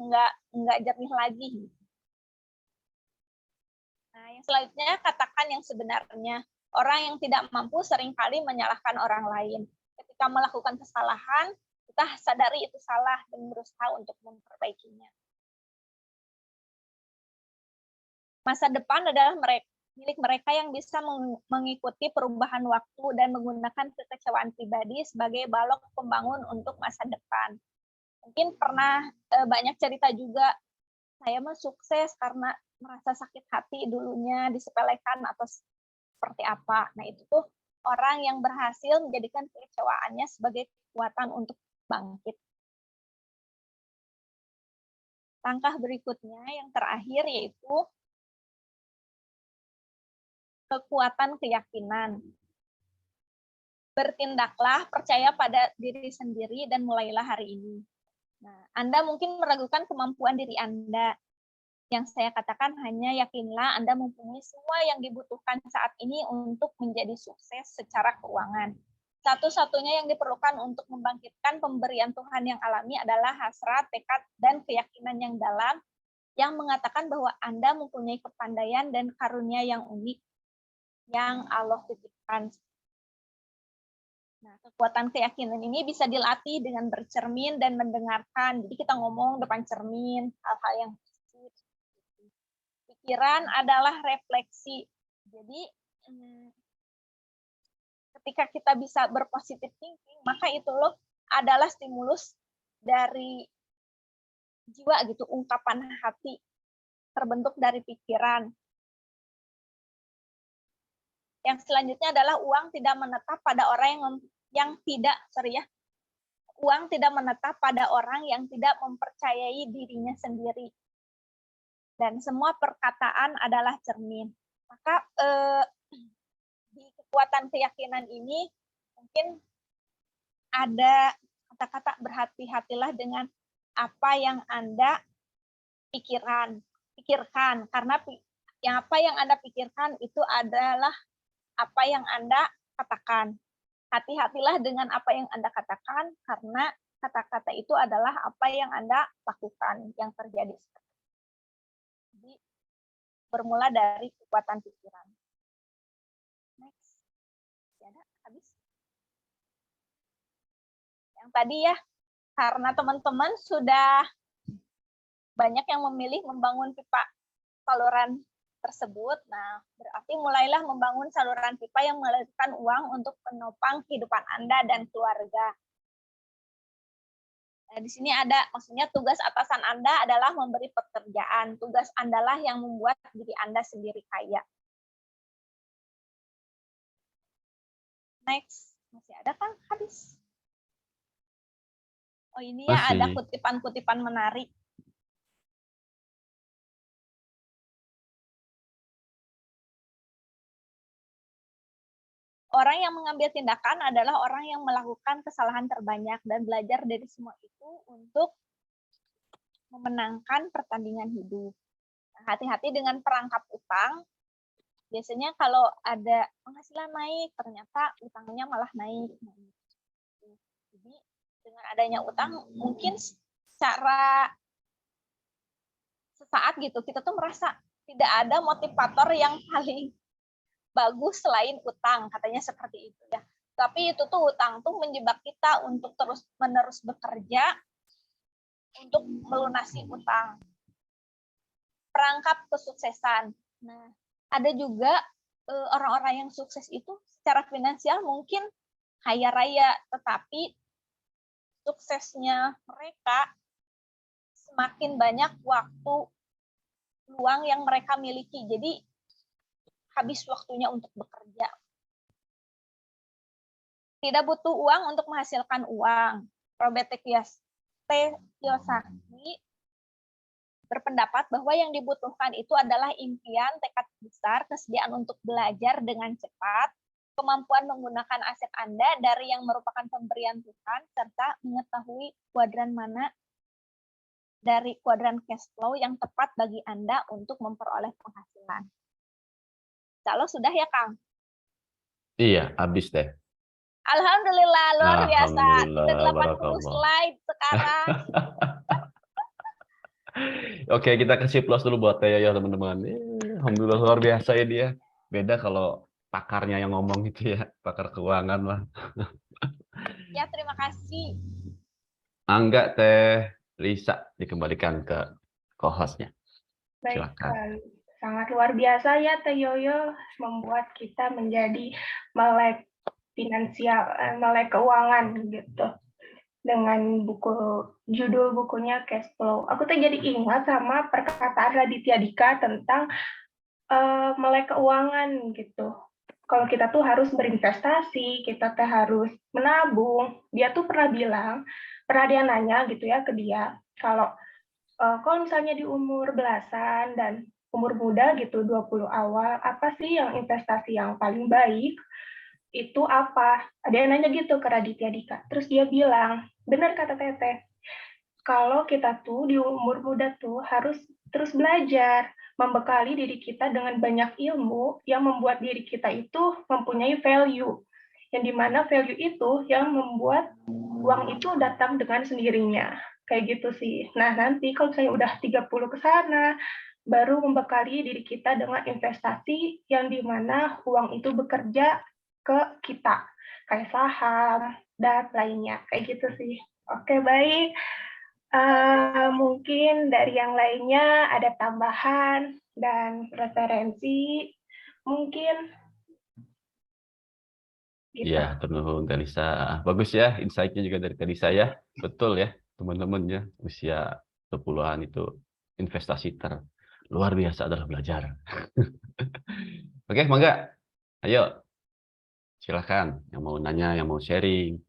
nggak jernih lagi. Nah, yang selanjutnya, katakan yang sebenarnya. Orang yang tidak mampu seringkali menyalahkan orang lain. Ketika melakukan kesalahan, kita sadari itu salah dan berusaha untuk memperbaikinya. Masa depan adalah milik mereka yang bisa mengikuti perubahan waktu dan menggunakan kekecewaan pribadi sebagai balok pembangun untuk masa depan. Mungkin pernah banyak cerita juga, saya mah sukses karena merasa sakit hati dulunya, disepelekan atau seperti apa. Nah, itu tuh orang yang berhasil menjadikan kekecewaannya sebagai kekuatan untuk bangkit. Langkah berikutnya yang terakhir yaitu kekuatan keyakinan. Bertindaklah, percaya pada diri sendiri dan mulailah hari ini. Nah, Anda mungkin meragukan kemampuan diri Anda. Yang saya katakan hanya yakinlah Anda mempunyai semua yang dibutuhkan saat ini untuk menjadi sukses secara keuangan. Satu-satunya yang diperlukan untuk membangkitkan pemberian Tuhan yang alami adalah hasrat, tekad, dan keyakinan yang dalam yang mengatakan bahwa Anda mempunyai kepandaian dan karunia yang unik yang Allah titipkan. Nah, kekuatan keyakinan ini bisa dilatih dengan bercermin dan mendengarkan. Jadi kita ngomong depan cermin, hal-hal yang positif. Pikiran adalah refleksi. Jadi ketika kita bisa berpositif thinking, maka itu loh adalah stimulus dari jiwa gitu, ungkapan hati terbentuk dari pikiran. Yang selanjutnya adalah uang tidak menetap pada orang uang tidak menetap pada orang yang tidak mempercayai dirinya sendiri. Dan semua perkataan adalah cermin. Maka di kekuatan keyakinan ini mungkin ada kata-kata berhati-hatilah dengan apa yang Anda pikirkan, karena apa yang Anda pikirkan itu adalah apa yang Anda katakan. Hati-hatilah dengan apa yang Anda katakan, karena kata-kata itu adalah apa yang Anda lakukan, yang terjadi. Jadi, bermula dari kekuatan pikiran. Next. Ya, habis. Yang tadi ya, karena teman-teman sudah banyak yang memilih membangun pipa saluran tersebut, nah berarti mulailah membangun saluran pipa yang menghasilkan uang untuk menopang kehidupan Anda dan keluarga. Nah, di sini ada, maksudnya tugas atasan Anda adalah memberi pekerjaan. Tugas Anda lah yang membuat diri Anda sendiri kaya. Next, masih ada kan? Habis. Oh ini ya, ada kutipan-kutipan menarik. Orang yang mengambil tindakan adalah orang yang melakukan kesalahan terbanyak dan belajar dari semua itu untuk memenangkan pertandingan hidup. Hati-hati dengan perangkap utang. Biasanya kalau ada penghasilan naik, ternyata utangnya malah naik. Jadi dengan adanya utang, mungkin secara sesaat gitu, kita tuh merasa tidak ada motivator yang paling bagus selain utang, katanya seperti itu ya. Tapi itu tuh utang tuh menjebak kita untuk terus-menerus bekerja untuk melunasi utang. Perangkap kesuksesan. Nah, ada juga orang-orang yang sukses itu secara finansial mungkin kaya raya, tetapi suksesnya mereka semakin banyak waktu luang yang mereka miliki. Jadi habis waktunya untuk bekerja. Tidak butuh uang untuk menghasilkan uang. Robert Kiyosaki berpendapat bahwa yang dibutuhkan itu adalah impian, tekad besar, kesediaan untuk belajar dengan cepat, kemampuan menggunakan aset Anda dari yang merupakan pemberian Tuhan, serta mengetahui kuadran mana dari kuadran cash flow yang tepat bagi Anda untuk memperoleh penghasilan. Kalau sudah ya, Kang? Iya, habis deh. Alhamdulillah, luar biasa. Sudah 80 barakallah. slide sekarang. Oke, kita kasih plus dulu buat Teh Yoyo, teman-teman. Alhamdulillah, luar biasa ya dia. Beda kalau pakarnya yang ngomong itu ya, pakar keuangan lah. Ya, terima kasih. Angga, Teh Lisa, dikembalikan ke co-hostnya. Baik Silakan. sekali. Sangat luar biasa ya Teh Yoyo, membuat kita menjadi melek finansial, melek keuangan gitu. Dengan judul bukunya Cash Flow. Aku tuh jadi ingat sama perkataan Raditya Dika tentang melek keuangan gitu. Kalau kita tuh harus berinvestasi, kita tuh harus menabung. Dia tuh pernah dia nanya gitu ya ke dia, kalau misalnya di umur belasan dan umur muda gitu, 20 awal, apa sih yang investasi yang paling baik? Itu apa? Ada yang nanya gitu ke Raditya Dika. Terus dia bilang, benar kata Teteh, kalau kita tuh di umur muda tuh harus terus belajar, membekali diri kita dengan banyak ilmu yang membuat diri kita itu mempunyai value. Yang dimana value itu yang membuat uang itu datang dengan sendirinya. Kayak gitu sih. Nah, nanti kalau saya udah 30 ke sana, baru membekali diri kita dengan investasi yang dimana uang itu bekerja ke kita. kayak saham dan lainnya, kayak gitu sih. Oke, baik. Mungkin dari yang lainnya ada tambahan dan referensi, mungkin gitu. Iya, tentu Kalisa. Bagus ya, insight-nya juga dari Kalisa ya. Betul ya, teman-teman ya. Usia 20-an itu investasi luar biasa adalah belajar. Oke, mangga. Ayo, silakan yang mau nanya, yang mau sharing.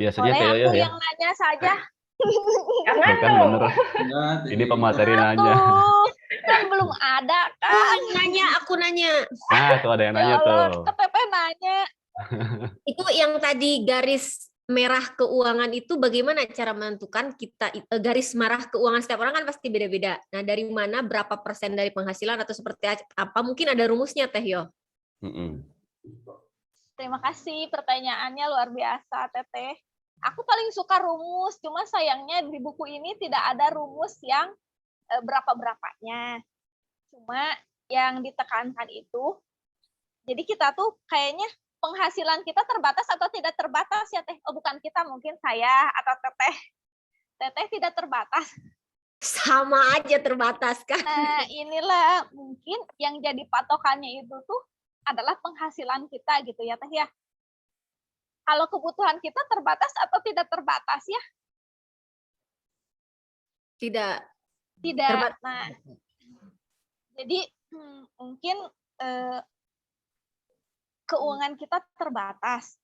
Biasanya Boleh Teh aku Yoyo ya. yang nanya saja. Jangan Bukan dong. bener. Ini pemateri nanya. Aduh, kan belum ada kan. Aku nanya. Tuh ada yang Ya nanya Allah, tuh. kepepet nanya. Itu yang tadi garis merah keuangan itu bagaimana cara menentukan kita garis merah keuangan setiap orang kan pasti beda-beda. Nah, dari mana berapa persen dari penghasilan atau seperti apa? Mungkin ada rumusnya, Teh Yo. Terima kasih pertanyaannya luar biasa, Teteh. Aku paling suka rumus, cuma sayangnya di buku ini tidak ada rumus yang berapa-berapanya. Cuma yang ditekankan itu, jadi kita tuh kayaknya penghasilan kita terbatas atau tidak terbatas ya Teh? Oh bukan kita, mungkin saya atau Teteh. Teteh tidak terbatas. Sama aja terbatas kan? Nah inilah mungkin yang jadi patokannya itu tuh adalah penghasilan kita gitu ya Teh ya. Kalau kebutuhan kita terbatas atau tidak terbatas ya? Tidak. Nah, jadi mungkin keuangan kita terbatas.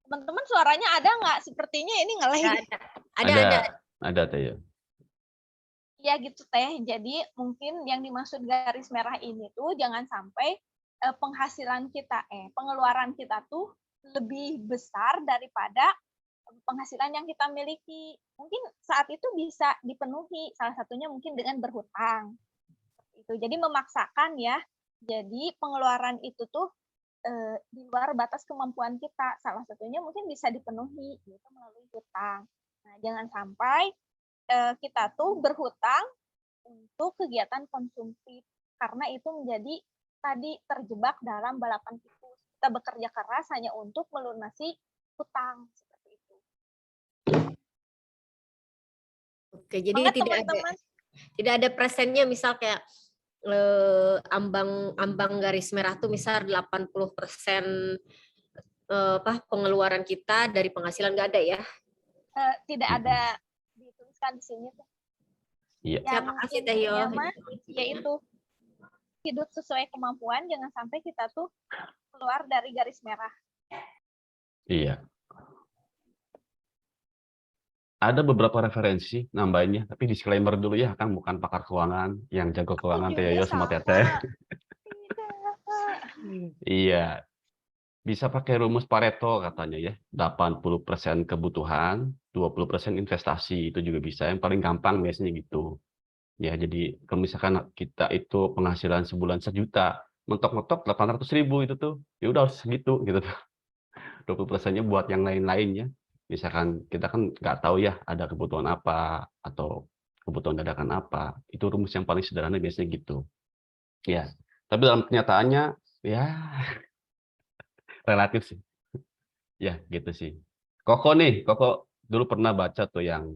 Teman-teman suaranya ada nggak? Sepertinya ini nge-lag. Ada. Teh Yo. Ya gitu Teh. Jadi mungkin yang dimaksud garis merah ini tuh jangan sampai penghasilan kita, pengeluaran kita tuh lebih besar daripada penghasilan yang kita miliki. Mungkin saat itu bisa dipenuhi, salah satunya mungkin dengan berhutang. Jadi memaksakan ya. Jadi pengeluaran itu tuh di luar batas kemampuan kita. Salah satunya mungkin bisa dipenuhi yaitu melalui hutang. Nah, jangan sampai kita tuh berhutang untuk kegiatan konsumtif karena itu menjadi tadi terjebak dalam balapan tikus. Kita bekerja keras hanya untuk melunasi hutang seperti itu. Oke, jadi tidak ada presennya misal kayak ambang garis merah tuh misal 80% pengeluaran kita dari penghasilan nggak ada ya? Tidak ada dituliskan di sini tuh. Iya. Terima kasih Teh Yo. Yaitu hidup sesuai kemampuan, jangan sampai kita tuh keluar dari garis merah. Iya. Ada beberapa referensi nambahinnya, tapi disclaimer dulu ya, kan bukan pakar keuangan, yang jago keuangan Teh Yoyo sama Teteh. Iya. Bisa pakai rumus Pareto katanya ya, 80% kebutuhan, 20% investasi, itu juga bisa. Yang paling gampang biasanya gitu. Ya, jadi kalau misalkan kita itu penghasilan sebulan 1 juta, mentok-mentok 800.000 itu tuh, ya udah harus segitu gitu tuh. 20%-nya buat yang lain-lainnya. Misalkan kita kan nggak tahu ya ada kebutuhan apa atau kebutuhan dadakan apa. Itu rumus yang paling sederhana biasanya gitu. Ya, tapi dalam kenyataannya ya relatif sih. Ya, gitu sih. Koko dulu pernah baca tuh yang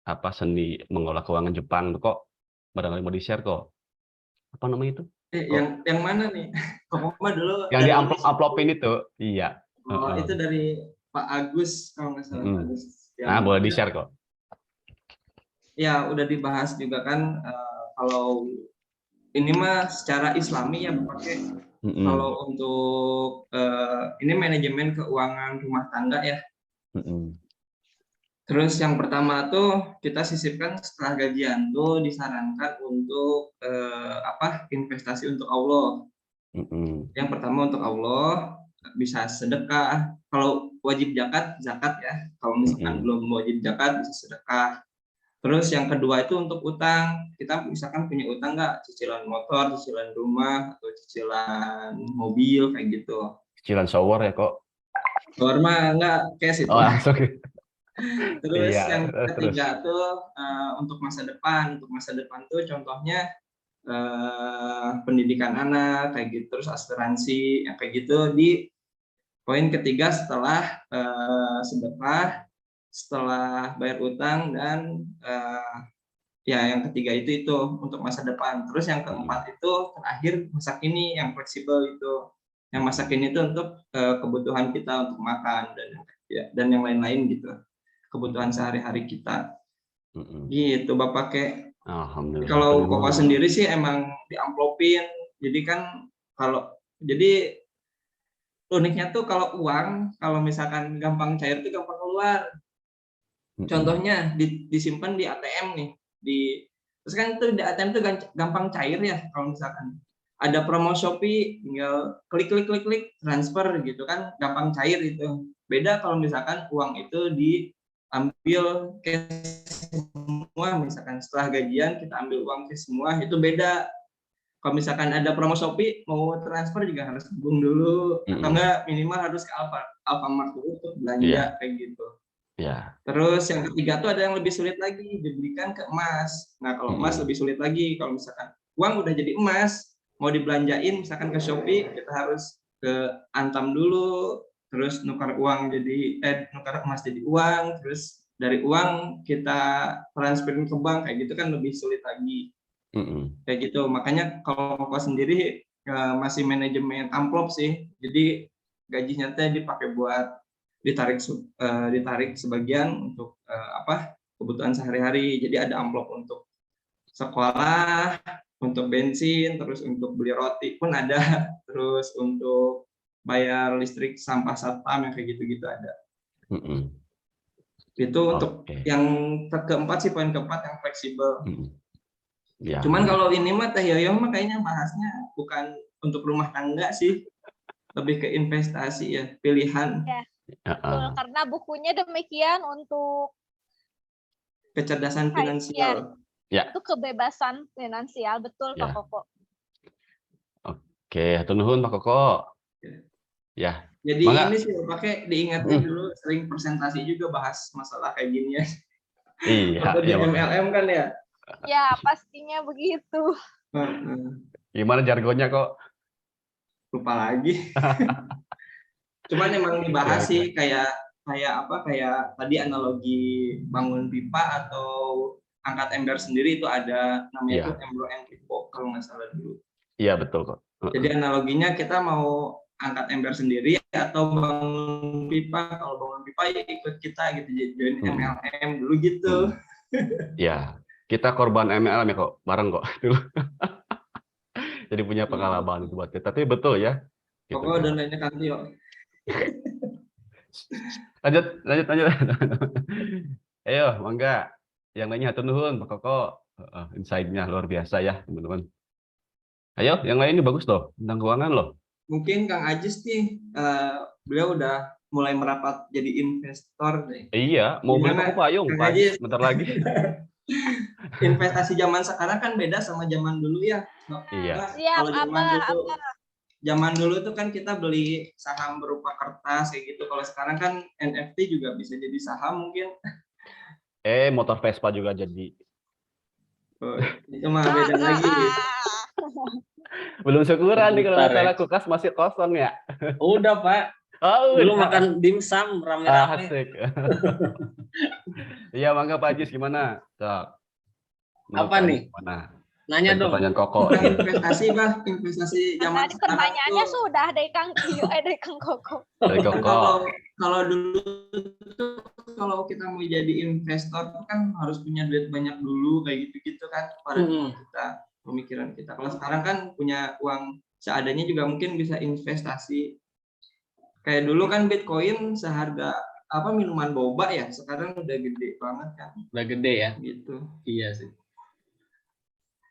apa seni mengolah keuangan Jepang tuh kok. Barangkali mau di-share kok. Apa namanya itu? Yang mana nih? Kok dulu yang di amplopin itu. Iya. Itu dari Pak Agus kalau nggak salah. Pak Agus. Nah, boleh di-share kok. Ya, udah dibahas juga kan kalau ini mah secara Islami ya pakai. Kalau untuk ini manajemen keuangan rumah tangga ya. Terus yang pertama tuh kita sisipkan setelah gajian tuh disarankan untuk investasi untuk Allah. Yang pertama untuk Allah, bisa sedekah. Kalau wajib zakat ya. Kalau misalkan belum wajib zakat bisa sedekah. Terus yang kedua itu untuk utang. Kita misalkan punya utang nggak? Cicilan motor, cicilan rumah, atau cicilan mobil kayak gitu. Cicilan shower ya kok? Shower mah nggak, cash itu. Oh, langsung. Terus yang ketiga tuh untuk masa depan. Untuk masa depan tuh contohnya pendidikan anak kayak gitu, terus asuransi yang kayak gitu di poin ketiga setelah sedekah, setelah bayar utang, dan ya yang ketiga itu untuk masa depan. Terus yang keempat itu terakhir masa kini yang fleksibel itu. Yang masa kini itu untuk kebutuhan kita untuk makan dan yang lain-lain gitu. Kebutuhan sehari-hari kita. Gitu Bapak kayak. Alhamdulillah. Kalau Koko sendiri sih emang diamplopin. Jadi kan jadi uniknya tuh kalau uang, kalau misalkan gampang cair tuh gampang keluar. Contohnya disimpan di ATM nih. Terus kan itu di ATM tuh gampang cair ya, kalau misalkan ada promo Shopee tinggal klik transfer gitu kan, gampang cair itu. Beda kalau misalkan uang itu diambil cash semua, misalkan setelah gajian kita ambil uang cash semua, itu beda. Kalau misalkan ada promo Shopee mau transfer juga harus hubung dulu, atau enggak minimal harus ke Alfamart dulu untuk belanja kayak gitu. Ya. Terus yang ketiga tuh ada yang lebih sulit lagi, dibelikan ke emas. Nah kalau emas lebih sulit lagi, kalau misalkan uang udah jadi emas, mau dibelanjain misalkan ke Shopee, kita harus ke Antam dulu, terus nukar emas jadi uang, terus dari uang kita transferin ke bank, kayak gitu kan lebih sulit lagi. Kayak gitu, makanya kalau Koko sendiri masih manajemen amplop sih, jadi gajinya teh dipakai buat ditarik sebagian untuk kebutuhan sehari-hari. Jadi ada amplop untuk sekolah, untuk bensin, terus untuk beli roti pun ada, terus untuk bayar listrik sampah satpam yang kayak gitu-gitu ada. Itu untuk yang keempat sih, poin keempat yang fleksibel. Ya. Cuman kalau ini mah Teh Yoyo mah kayaknya bahasnya bukan untuk rumah tangga sih, lebih ke investasi ya, pilihan. Ya. Betul, karena bukunya demikian untuk kecerdasan finansial. Ya. Itu kebebasan finansial, betul Pak Koko. Oke, hatur nuhun Pak Koko. Ya. Jadi ini sih pakai diingatnya dulu, sering presentasi juga bahas masalah kayak gini ya. Iya. Atau di MLM kan ya. Ya pastinya begitu. Gimana jargonnya kok? Lupa lagi. Cuman emang dibahas sih kayak tadi analogi bangun pipa atau angkat ember sendiri itu ada namanya itu Embro and Pipo kalau nggak salah dulu. Iya betul kok. Jadi analoginya kita mau angkat ember sendiri atau bangun pipa, kalau bangun pipa ya ikut kita gitu, jadi join MLM dulu gitu. Ya, kita korban MLM ya kok, bareng kok dulu. Jadi punya pengalaman itu buat kita. Tapi betul ya. Pokoknya udah nanya kan Tio. Lanjut. Ayo, mangga. Yang lainnya hatur nuhun, Pak Koko. Insight-nya luar biasa ya, teman-teman. Ayo, yang lain ini bagus loh, tentang keuangan loh. Mungkin Kang Ajis nih, beliau udah mulai merapat jadi investor deh. Iya, mau beli paku payung, Pak, bentar lagi. Investasi zaman sekarang kan beda sama zaman dulu ya. Iya. Kalau zaman dulu tuh kan kita beli saham berupa kertas kayak gitu. Kalau sekarang kan NFT juga bisa jadi saham mungkin. Motor Vespa juga jadi. Oh, itu mah beda lagi. Belum syukuran nih kalau masalah kulkas masih kosong ya. Udah Pak. Oh, dulu makan dimsum rame-rame. Asik. Iya, mangga Pak Ajis gimana? Cok. Apa nih? Gimana? Nanya dong. Pertanyaan Koko. Investasi zaman sekarang. Pertanyaannya sudah dari Kang Koko. Dari Koko. Kalau dulu tuh kalau kita mau jadi investor kan harus punya duit banyak dulu kayak gitu-gitu kan pada kita, pemikiran kita. Kalau sekarang kan punya uang seadanya juga mungkin bisa investasi. Kayak dulu kan Bitcoin seharga minuman boba ya, sekarang udah gede banget kan. Udah gede ya. Gitu. Iya sih.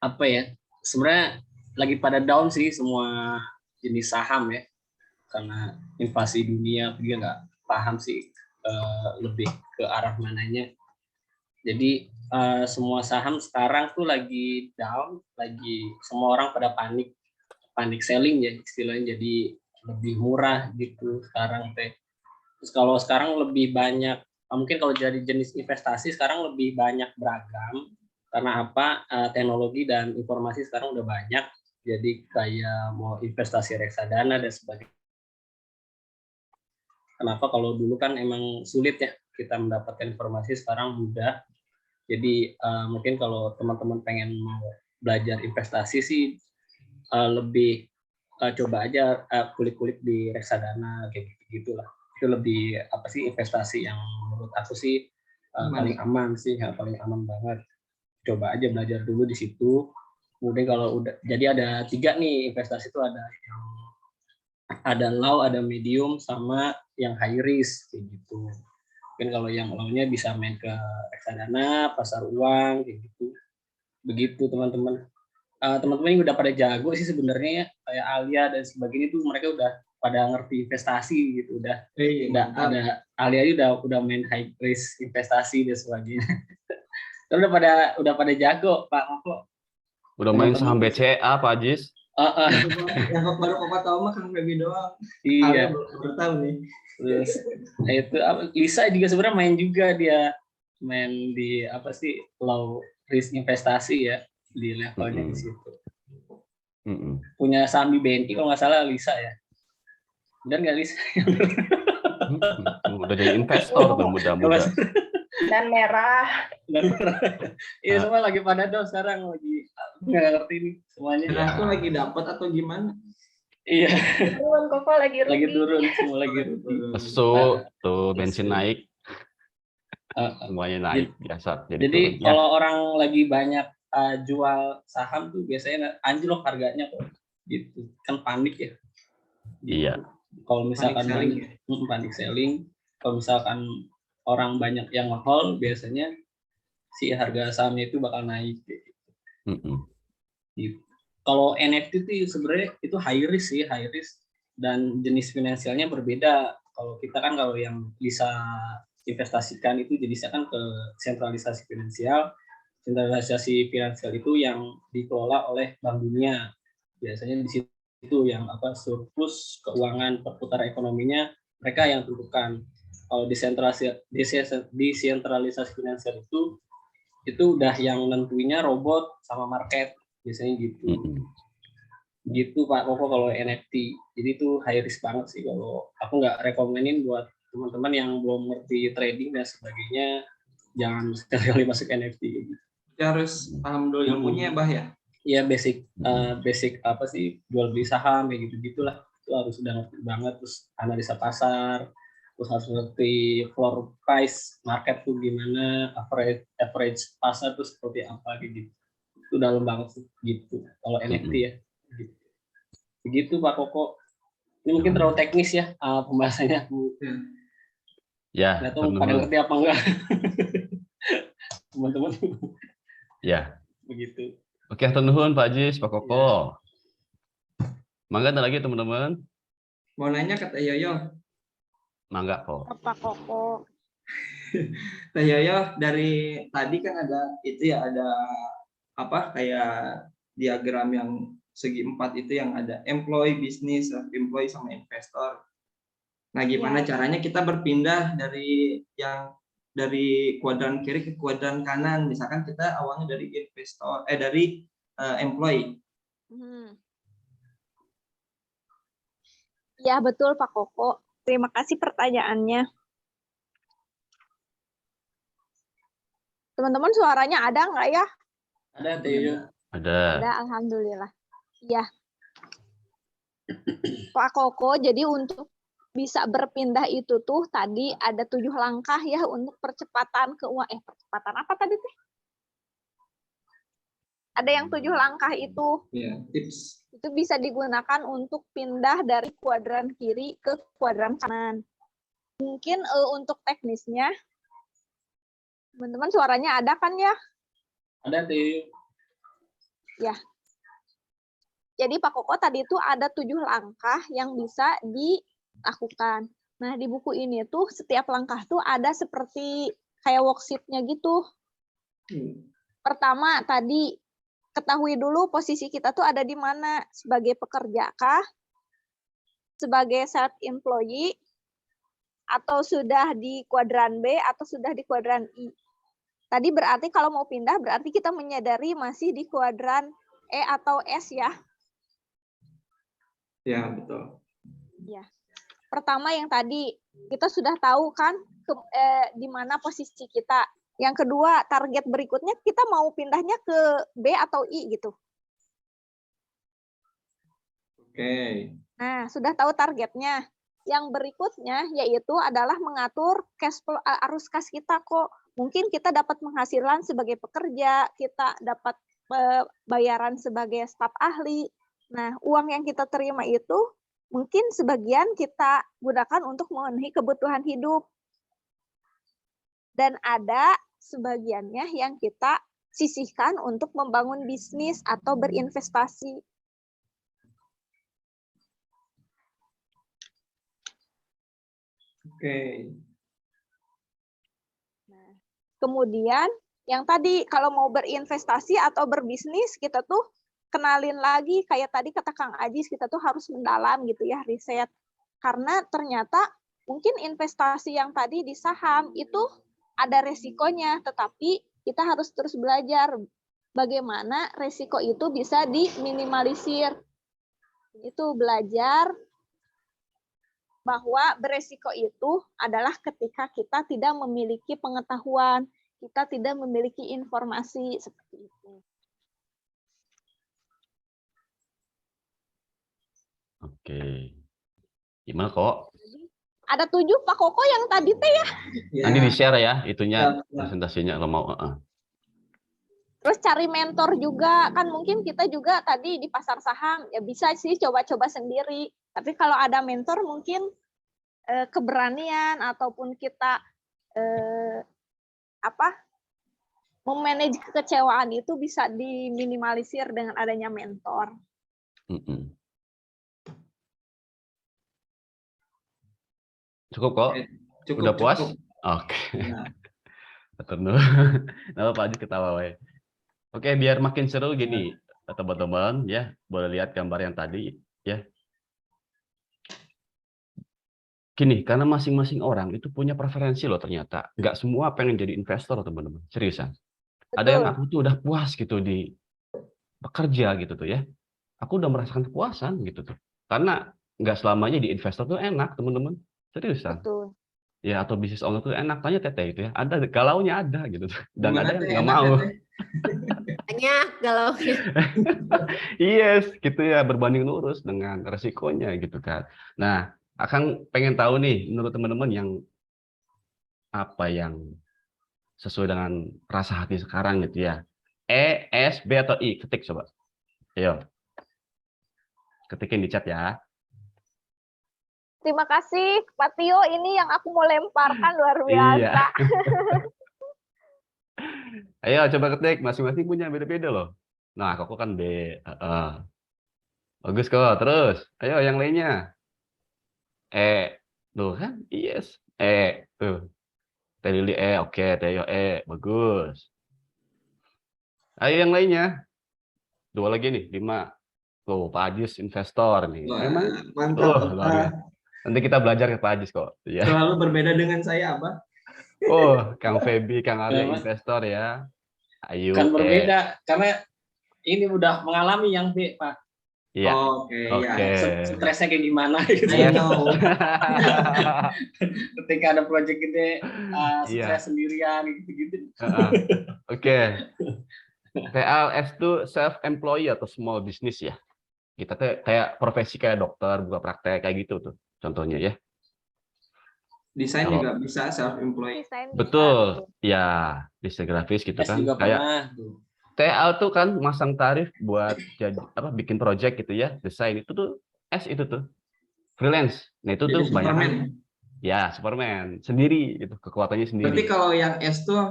Apa ya? Sebenarnya lagi pada down sih semua jenis saham ya. Karena invasi dunia, dia nggak paham sih lebih ke arah mananya. Jadi semua saham sekarang tuh lagi down, lagi semua orang pada panik selling ya istilahnya, jadi lebih murah gitu sekarang teh. Terus kalau sekarang lebih banyak, mungkin kalau jadi jenis investasi sekarang lebih banyak beragam, Karena apa? Teknologi dan informasi sekarang udah banyak, jadi kayak mau investasi reksadana dan sebagainya. Kenapa kalau dulu kan emang sulit ya kita mendapatkan informasi, sekarang mudah. Jadi mungkin kalau teman-teman pengen mau belajar investasi sih lebih coba aja kulik-kulik di reksadana kayak gitulah. Itu lebih apa sih investasi yang menurut aku sih paling aman sih, yang paling aman banget. Coba aja belajar dulu di situ. Kemudian kalau udah, jadi ada 3 nih investasi itu, ada low, ada medium, sama yang high risk kayak gitu. Mungkin kalau yang low-nya bisa main ke reksadana, pasar uang kayak gitu. Begitu teman-teman. Teman-teman ini udah pada jago sih sebenarnya ya, kayak Alia dan sebagainya itu mereka udah pada ngerti investasi gitu, udah ada Alia udah main high risk investasi dan sebagainya. udah pada jago Pak Koko. Udah main saham BCA Pak Ajis. Yang baru Koko tahu mah Kang Febi doang. Iya. Baru tahu nih. Terus itu Lisa juga sebenarnya main juga, dia main di apa sih low risk investasi ya, di levelnya di situ. Punya saham di BNI kalau nggak salah Lisa ya. Dan nggak Lisa? Udah jadi investor tuh muda-muda. Dan merah. Iya semua lagi pada dong sekarang, lagi nggak ngerti nih semuanya. Merah tuh lagi dapat atau gimana? Iya. Turun, Koko lagi rugi. Lagi turun, semua lagi rugi. Pesu tuh bensin naik. Semuanya naik biasa. Jadi kalau orang lagi banyak jual saham tuh biasanya anjlok harganya kok. Gitu. Kan panik ya. Iya. Kalau misalkan panik selling, kalau misalkan orang banyak yang nge-hold, biasanya si harga sahamnya itu bakal naik. Gitu. Kalau NFT itu sebenarnya itu high risk sih, high risk, dan jenis finansialnya berbeda. Kalau kita kan kalau yang bisa investasikan itu jenisnya kan ke sentralisasi finansial. Sentralisasi finansial itu yang dikelola oleh Bank Dunia. Biasanya di situ yang apa surplus keuangan perputaran ekonominya mereka yang tentukan. Kalau desentralisasi finansial itu udah yang nentuinya robot sama market biasanya gitu. Gitu Pak Koko kalau NFT. Jadi itu high risk banget sih, kalau aku nggak rekomenin buat teman-teman yang belum ngerti trading dan sebagainya, jangan sekali-kali masuk NFT gitu. Ya harus paham dulu ilmunya Bah ya. Iya basic apa sih jual beli saham kayak gitu-gitulah. Itu harus udah ngerti banget, terus analisa pasar, terus harus ngerti floor price market tuh gimana, average pasar tuh seperti apa kayak gitu. Itu dalam banget sih gitu kalau NFT ya. Begitu Pak Koko. Ini mungkin terlalu teknis ya pembahasannya. Ya. Nggak tahu pada ngerti apa enggak. Teman-teman. Ya. Begitu. Oke, hatur nuhun Pak Ajis, Pak Koko. Mangga ada lagi teman-teman. Mau nanya kata Yoyo. Mangga kok. Pak Koko. Teh Yoyo, dari tadi kan ada itu ya, ada apa kayak diagram yang segi 4 itu yang ada employee, bisnis, employee sama investor. Nah, gimana caranya kita berpindah dari kuadran kiri ke kuadran kanan? Misalkan kita awalnya dari investor, dari employee. Ya betul Pak Koko. Terima kasih pertanyaannya. Teman-teman suaranya ada nggak ya? Ada Teo. Ada. Alhamdulillah. Iya. Pak Koko, jadi untuk bisa berpindah itu tuh tadi ada 7 langkah ya untuk percepatan keuangan. Percepatan apa tadi teh? Ada yang 7 langkah itu. Ya, tips. Itu bisa digunakan untuk pindah dari kuadran kiri ke kuadran kanan. Mungkin untuk teknisnya, teman-teman suaranya ada kan ya? Ada Teo. Ya. Jadi Pak Koko tadi itu ada 7 langkah yang bisa dilakukan. Nah di buku ini tuh setiap langkah tuh ada seperti kayak worksheet-nya gitu. Pertama tadi ketahui dulu posisi kita tuh ada di mana, sebagai pekerja kah, sebagai self-employee, atau sudah di kuadran B atau sudah di kuadran I. Tadi berarti kalau mau pindah berarti kita menyadari masih di kuadran E atau S ya. Ya, betul. Ya. Pertama yang tadi kita sudah tahu kan di mana posisi kita. Yang kedua, target berikutnya kita mau pindahnya ke B atau I gitu. Oke. Nah, sudah tahu targetnya. Yang berikutnya yaitu adalah mengatur cash flow, arus kas kita kok. Mungkin kita dapat penghasilan sebagai pekerja, kita dapat bayaran sebagai staf ahli. Nah, uang yang kita terima itu mungkin sebagian kita gunakan untuk memenuhi kebutuhan hidup. Dan ada sebagiannya yang kita sisihkan untuk membangun bisnis atau berinvestasi. Oke. Nah, kemudian yang tadi kalau mau berinvestasi atau berbisnis kita tuh kenalin lagi kayak tadi kata Kang Ajis, kita tuh harus mendalam gitu ya, riset. Karena ternyata mungkin investasi yang tadi di saham itu ada resikonya, tetapi kita harus terus belajar bagaimana resiko itu bisa diminimalisir. Itu belajar bahwa beresiko itu adalah ketika kita tidak memiliki pengetahuan, kita tidak memiliki informasi seperti itu. Oke. Gimana kok? Ada 7 Pak Koko yang tadi teh ya. Nanti di-share ya itunya Ya. presentasinya kalau mau. Terus cari mentor juga, kan mungkin kita juga tadi di pasar saham ya bisa sih coba-coba sendiri. Tapi kalau ada mentor mungkin keberanian ataupun kita memanage kekecewaan itu bisa diminimalisir dengan adanya mentor. Cukup kok? Cukup, udah puas? cukup. Oke. Ya. Nah, Pak Haji ketawa we. Oke, biar makin seru gini, teman-teman ya, boleh lihat gambar yang tadi ya. Gini, karena masing-masing orang itu punya preferensi loh ternyata. Nggak semua pengen jadi investor, teman-teman. Seriusan. Ada yang aku tuh udah puas gitu di bekerja gitu tuh ya. Aku udah merasakan kepuasan gitu tuh. Karena nggak selamanya di investor tuh enak, teman-teman. Seriusan. Betul. Ya, atau bisnis owner tuh enak. Tanya Teteh itu ya. Ada galaunya ada gitu tuh. Dan Gimana ada yang teh, nggak enak mau. ya, teh? Banyak galaunya. Yes, gitu ya, berbanding lurus dengan resikonya gitu kan. Nah, Akang pengen tahu nih, menurut teman-teman yang apa yang sesuai dengan rasa hati sekarang gitu ya. E, S, B, atau I? Ketik coba. Ayo. Ketikin di chat ya. Terima kasih Pak Tio, ini yang aku mau lemparkan luar biasa. Iya. Ayo coba ketik, masing-masing punya beda-beda loh. Nah, aku kan B. Bagus kok, terus. Ayo yang lainnya. E. Tuh kan? Yes. E. Tuh. Teh Lili E, oke. Teh Yo E, bagus. Ayo yang lainnya. 2 lagi nih, 5. Tuh, Pak Ajis investor nih. Wah, Memang, mantap. luar biasa. Nanti kita belajar ke Pak Ajis kok. Ya. Selalu berbeda dengan saya, Abah. Oh, Kang Febi, Kang Arya investor ya. Ayo. Kan berbeda, karena ini udah mengalami yang B, Pak. Iya. Oke. Ya. Stresnya kayak gimana gitu. I know. Ketika ada proyek gede, stres sendirian gitu-gitu. Oke. TLS itu self employee atau small business ya. Kita tuh kayak profesi kayak dokter, buka praktek kayak gitu tuh contohnya ya. Desain juga bisa self employed. Betul. Ya, desain grafis gitu kan. Juga kayak pernah tuh. TL tuh kan masang tarif buat jadi bikin project gitu ya, desain itu tuh S itu tuh freelance. Nah itu Jadi tuh banyak. Ya Superman sendiri gitu, kekuatannya sendiri. Berarti kalau yang S tuh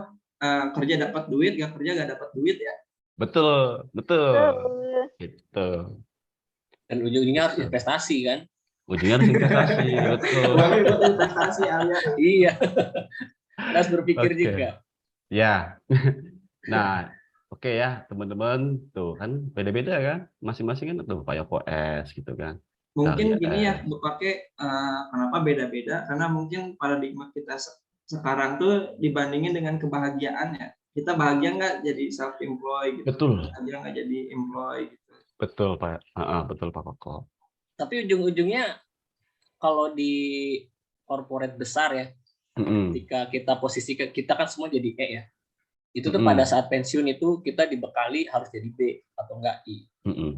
kerja dapat duit, nggak kerja nggak dapat duit ya? Betul. Gitu. Dan ujungnya harus investasi kan? Ujungnya harus investasi, betul. Investasi Alia. Iya. Harus berpikir juga. Ya. Nah. Oke ya teman-teman, tuh kan beda-beda kan, masing-masing kan tuh kayak S gitu kan. Mungkin gini ya, pakai kenapa beda-beda? Karena mungkin paradigma kita sekarang tuh dibandingin dengan kebahagiaannya. kita bahagia nggak jadi self employed gitu. Betul. Bahagia nggak jadi employee gitu. Betul Pak. Betul Pak Koko. Tapi ujung-ujungnya kalau di corporate besar ya, ketika kita posisi kita kan semua jadi E ya. Itu tuh pada saat pensiun itu kita dibekali harus jadi B atau enggak I.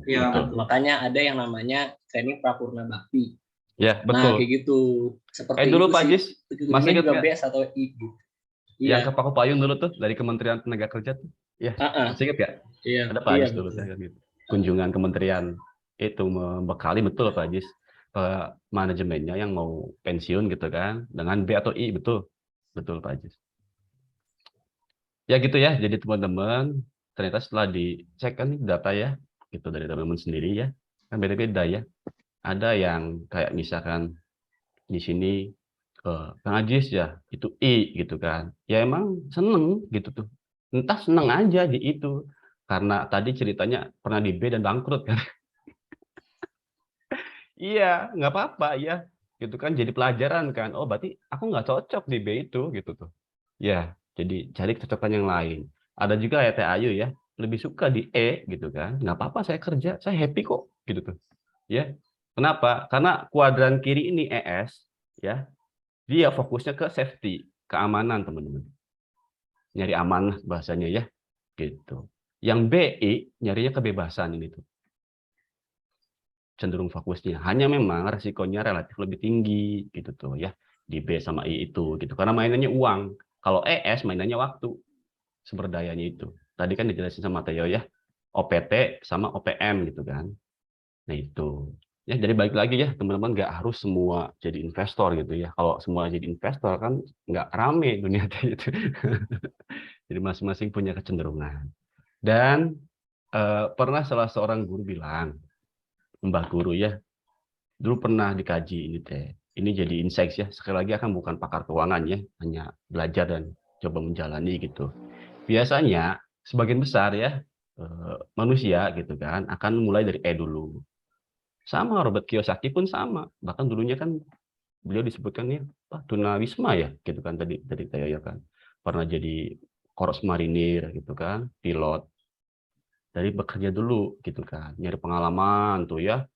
Ya, makanya ada yang namanya training prapurna bakti. Ya, betul. Nah, kayak gitu. Seperti dulu itu Pak Jis, masih juga B atau I gitu. Yang ke Pak Payung dulu tuh dari Kementerian Tenaga Kerja tuh. Ya, masih ingat ya? Iya. Ada Pak Jis dulu kan gitu. Kunjungan kementerian itu membekali betul Pak Jis manajemennya yang mau pensiun gitu kan dengan B atau I, betul. Betul Pak Jis. Ya gitu ya, jadi teman-teman ternyata setelah dicek kan data ya, gitu dari teman-teman sendiri ya, kan beda-beda ya. Ada yang kayak misalkan di sini Kang Ajis ya itu I gitu kan, ya emang seneng gitu tuh, entah seneng aja di itu, karena tadi ceritanya pernah di B dan bangkrut kan. Iya, nggak apa-apa ya, gitu kan jadi pelajaran kan. Oh berarti aku nggak cocok di B itu gitu tuh. Ya, jadi cari kecocokan yang lain. Ada juga ya Teh Ayu ya, lebih suka di E gitu kan. Nggak apa-apa saya kerja, saya happy kok gitu tuh. Ya. Kenapa? Karena kuadran kiri ini ES ya, dia fokusnya ke safety, keamanan teman-teman. Nyari amanah bahasanya ya, gitu. Yang BI nyarinya kebebasan ini tuh. Cenderung fokusnya. Hanya memang resikonya relatif lebih tinggi gitu tuh ya di B sama I itu gitu. Karena mainannya uang. Kalau ES mainannya waktu. Sumber dayanya itu. Tadi kan dijelasin sama Theo ya. OPT sama OPM gitu kan. Nah itu. Ya jadi balik lagi ya teman-teman, nggak harus semua jadi investor gitu ya. Kalau semua jadi investor kan nggak rame dunia itu. Jadi masing-masing punya kecenderungan. Dan pernah salah seorang guru bilang, Mbah Guru ya, dulu pernah dikaji ini Teh. Ini jadi insight ya. Sekali lagi akan bukan pakar keuangan ya, hanya belajar dan coba menjalani gitu. Biasanya sebagian besar ya manusia gitu kan akan mulai dari E dulu. Sama Robert Kiyosaki pun sama. Bahkan dulunya kan beliau disebutkan ya tunawisma ya gitu kan tadi Teo ya kan. Pernah jadi korps marinir gitu kan, pilot. Dari bekerja dulu gitu kan, nyari pengalaman tuh ya.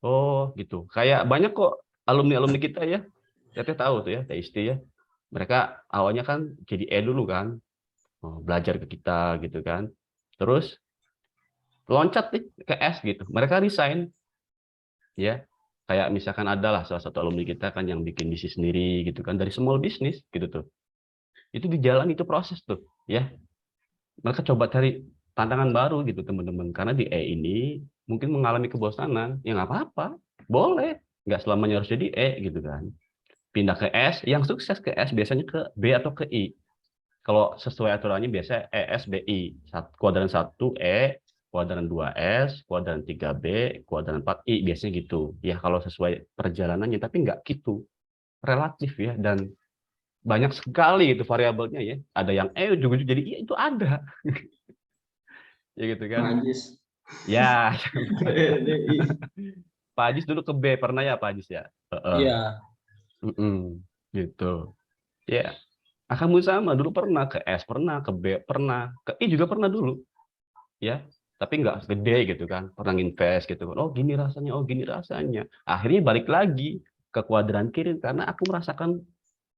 Oh gitu. Kayak banyak kok alumni-alumni kita ya. Saya tahu tuh ya, TIST ya. Mereka awalnya kan jadi E dulu kan. Belajar ke kita gitu kan. Terus loncat nih ke S gitu. Mereka resign ya. Kayak misalkan adalah salah satu alumni kita kan yang bikin bisnis sendiri gitu kan dari small business gitu tuh. Itu di jalan itu proses tuh ya. Mereka coba cari tantangan baru gitu teman-teman. Karena di E ini mungkin mengalami kebosanan. Ya nggak apa-apa. Boleh. Nggak selamanya harus jadi E gitu kan. Pindah ke S, yang sukses ke S biasanya ke B atau ke I. Kalau sesuai aturannya biasanya ESBI, kuadran 1 E, kuadran 2 S, kuadran 3 B, kuadran 4 I, biasanya gitu. Ya kalau sesuai perjalanannya, tapi nggak gitu. Relatif ya, dan banyak sekali itu variabelnya ya. Ada yang E juga jadi I, itu ada. Ya gitu kan. Pak Ajis. Ya. Pak Ajis dulu ke B, pernah ya Pak Ajis ya? Iya. Gitu. Ya. Kamu sama dulu pernah ke S, pernah ke B, pernah ke I juga pernah dulu, ya. Tapi nggak gede gitu kan, pernah invest gitu kan. Oh gini rasanya, oh gini rasanya. Akhirnya balik lagi ke kuadran kiri karena aku merasakan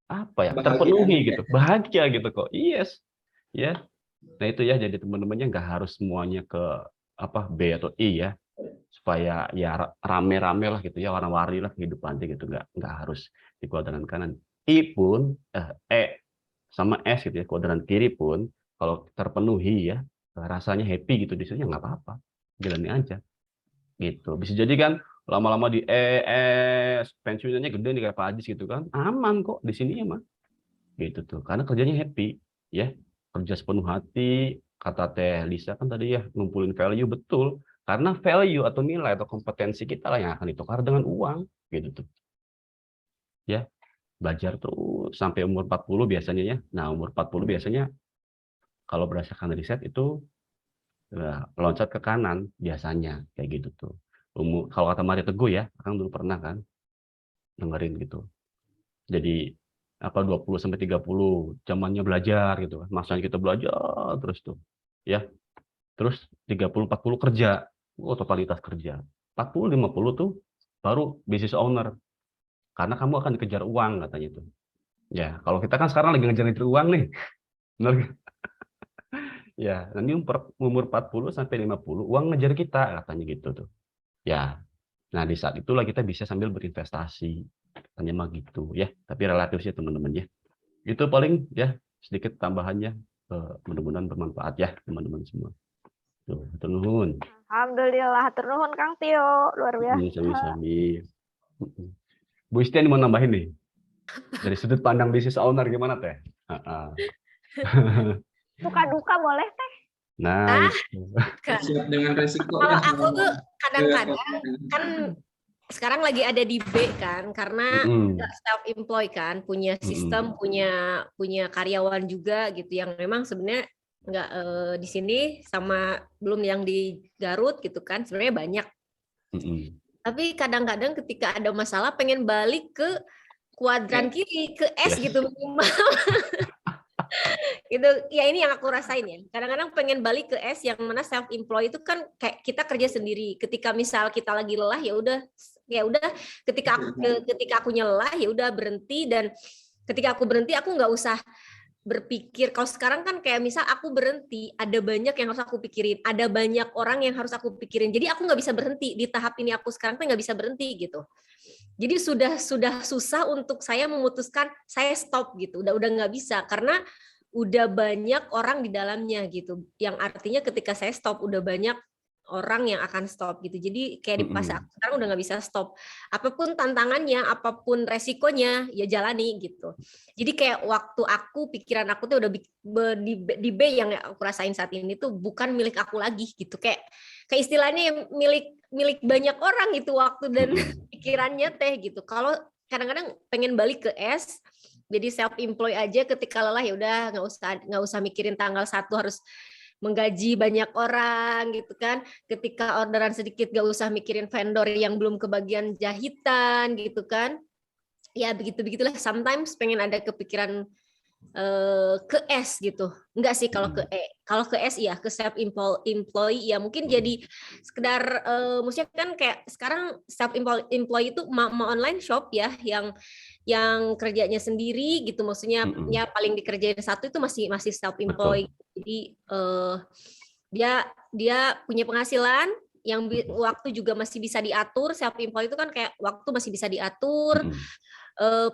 apa ya terpenuhi gitu, bahagia gitu kok. Yes, ya. Nah itu ya jadi teman-temannya nggak harus semuanya ke apa B atau I ya, supaya ya rame-rame lah gitu ya, warna-warni lah kehidupannya gitu, nggak harus di kuadran kanan. I pun sama S gitu ya, kuadran kiri pun kalau terpenuhi ya rasanya happy gitu di sini nggak apa-apa, jalani aja gitu. Bisa jadi kan lama-lama di ES pensiunnya gede nih kayak Pak Ajis gitu kan, aman kok di sini emang gitu tuh karena kerjanya happy ya, kerja sepenuh hati. Kata Teh Lisa kan tadi ya, ngumpulin value, betul, karena value atau nilai atau kompetensi kita lah yang akan ditukar dengan uang gitu tuh ya. Belajar terus sampai umur 40 biasanya ya. Nah, umur 40 biasanya kalau berdasarkan riset itu loncat ke kanan biasanya kayak gitu tuh. Kalau kata Mario Teguh ya, Akang dulu pernah kan dengerin gitu. Jadi apa 20 sampai 30 zamannya belajar gitu kan. Masanya kita belajar terus tuh. Ya. Terus 30 40 kerja. Oh, totalitas kerja. 40 50 tuh baru business owner. Karena kamu akan dikejar uang katanya itu. Ya, kalau kita kan sekarang lagi ngejar-ngejar uang nih. Benar nggak? Ya, nanti umur 40 sampai 50 uang ngejar kita katanya gitu tuh. Ya. Nah, di saat itulah kita bisa sambil berinvestasi. Katanya mah gitu ya. Tapi relatif sih teman-teman ya. Itu paling ya sedikit tambahannya. Mudah-mudahan bermanfaat ya teman-teman semua. Tuh, hatur nuhun. Alhamdulillah, hatur nuhun Kang Tio, luar biasa. Sami-sami. Bu Istian mau nambahin nih. Dari sudut pandang bisnis owner gimana teh? Suka duka boleh teh. Nah, Siap dengan resiko. Kalau aku tuh kadang-kadang kan sekarang lagi ada di B kan, karena self employ kan, punya sistem, punya karyawan juga gitu yang memang sebenarnya nggak di sini sama belum yang di Garut gitu kan, sebenarnya banyak. Tapi kadang-kadang ketika ada masalah pengen balik ke kuadran kiri, ke S gitu minimal. Gitu ya, ini yang aku rasain ya, kadang-kadang pengen balik ke S yang mana self employ itu kan kayak kita kerja sendiri. Ketika misal kita lagi lelah ya udah ketika aku lelah ya udah berhenti, dan ketika aku berhenti aku nggak usah berpikir. Kalau sekarang kan kayak misal aku berhenti, ada banyak yang harus aku pikirin, ada banyak orang yang harus aku pikirin, jadi aku nggak bisa berhenti di tahap ini. Aku sekarang tuh nggak bisa berhenti gitu. Jadi sudah susah untuk saya memutuskan saya stop gitu. Udah nggak bisa karena udah banyak orang di dalamnya gitu. Yang artinya ketika saya stop udah banyak orang yang akan stop gitu. Jadi kayak di pas sekarang udah nggak bisa stop. Apapun tantangannya, apapun resikonya, ya jalani gitu. Jadi kayak waktu pikiran aku tuh udah di B yang aku rasain saat ini tuh bukan milik aku lagi gitu. Kayak istilahnya yang milik banyak orang gitu waktu dan pikirannya teh gitu. Kalau kadang-kadang pengen balik ke S, jadi self employ aja, ketika lelah ya udah nggak usah mikirin tanggal 1 harus menggaji banyak orang gitu kan. Ketika orderan sedikit gak usah mikirin vendor yang belum kebagian jahitan gitu kan. Ya begitulah. Sometimes pengen ada kepikiran ke S gitu. Enggak sih kalau ke E. Kalau ke S ya, ke self employee ya mungkin jadi sekedar maksudnya kan kayak sekarang self employee itu mau online shop ya yang kerjanya sendiri gitu, maksudnya ya paling dikerjain satu itu masih self employee. Jadi dia punya penghasilan yang waktu juga masih bisa diatur. Self employee itu kan kayak waktu masih bisa diatur,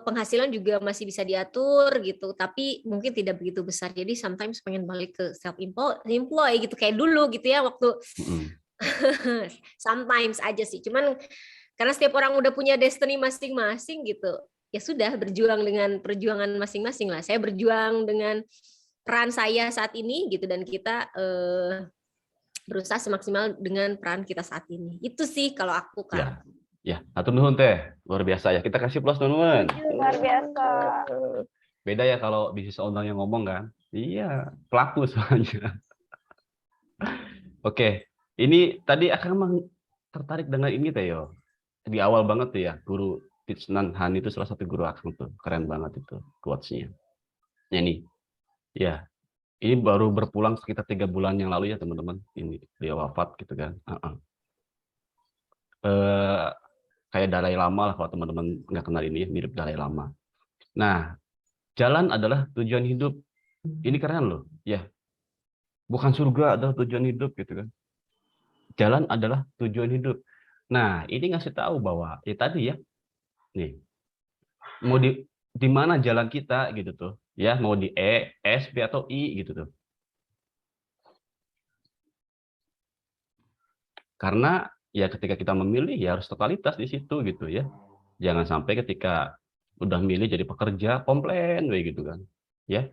penghasilan juga masih bisa diatur gitu, tapi mungkin tidak begitu besar. Jadi sometimes pengen balik ke self employee gitu kayak dulu gitu ya waktu sometimes aja sih. Cuman karena setiap orang udah punya destiny masing-masing gitu, ya sudah berjuang dengan perjuangan masing-masing lah. Saya berjuang dengan peran saya saat ini gitu, dan kita berusaha semaksimal dengan peran kita saat ini. Itu sih kalau aku kan. Ya, hatur nuhun teh, luar biasa ya. Kita kasih plus nuhun. Luar biasa. Beda ya kalau bisnis owner yang ngomong kan. Iya, pelaku soalnya. Oke, ini tadi Akang tertarik dengan ini teh yo. Di awal banget tuh ya, guru Thich Nhat Hanh itu salah satu guru Akang tuh, keren banget itu quotes-nya. Ini, ya, ini baru berpulang sekitar 3 bulan yang lalu ya teman-teman. Ini dia wafat gitu kan. Kayak Dalai Lama lah kalau teman-teman nggak kenal ini, mirip Dalai Lama. Nah, jalan adalah tujuan hidup. Ini keren loh, ya. Bukan surga adalah tujuan hidup gitu kan. Jalan adalah tujuan hidup. Nah, ini ngasih tahu bahwa ya tadi ya, nih, mau di mana jalan kita gitu tuh, ya mau di E, S, B atau I gitu tuh. Karena ya ketika kita memilih ya harus totalitas di situ gitu ya. Jangan sampai ketika udah milih jadi pekerja komplain gitu kan. Ya.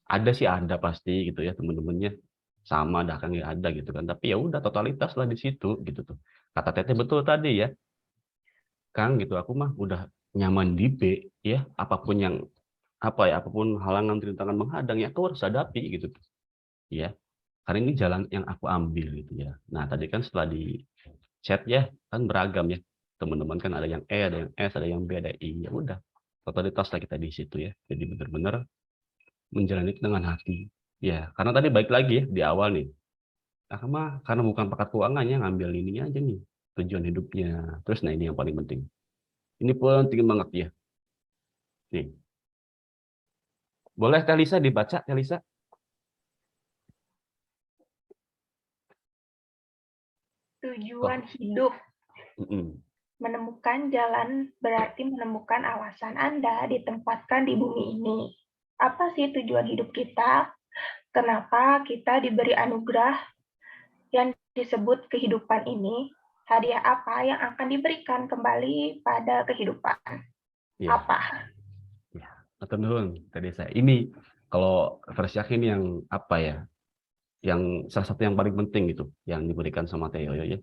Ada sih ada pasti gitu ya teman-temannya. Sama dah kan nggak ada gitu kan. Tapi ya udah totalitas lah di situ gitu tuh. Kata Teteh betul tadi ya. Kang gitu aku mah udah nyaman di B ya, apapun halangan rintangan menghadang ya aku harus hadapi gitu. Ya. Karena ini jalan yang aku ambil gitu ya. Nah, tadi kan setelah di chat ya kan beragam ya. Teman-teman kan ada yang E, ada yang S, ada yang B, ada I. Ya udah. totalitas lah kita di situ ya. Jadi benar-benar menjalani dengan hati. Ya, karena tadi baik lagi ya di awal nih. Karena bukan pakat keuangannya, ngambil ininya aja nih, tujuan hidupnya. Terus nah ini yang paling penting. Ini penting banget ya. Nih. Boleh Telisa dibaca, Telisa? Tujuan hidup. Menemukan jalan berarti menemukan alasan Anda ditempatkan di bumi ini. Apa sih tujuan hidup kita? Kenapa kita diberi anugerah yang disebut kehidupan ini? Hadiah apa yang akan diberikan kembali pada kehidupan? Ya. Apa? Ya, betul dong. Tadi saya ini kalau versi akhir ini yang apa ya? Yang salah satu yang paling penting itu yang diberikan sama Teh Yoyo ya.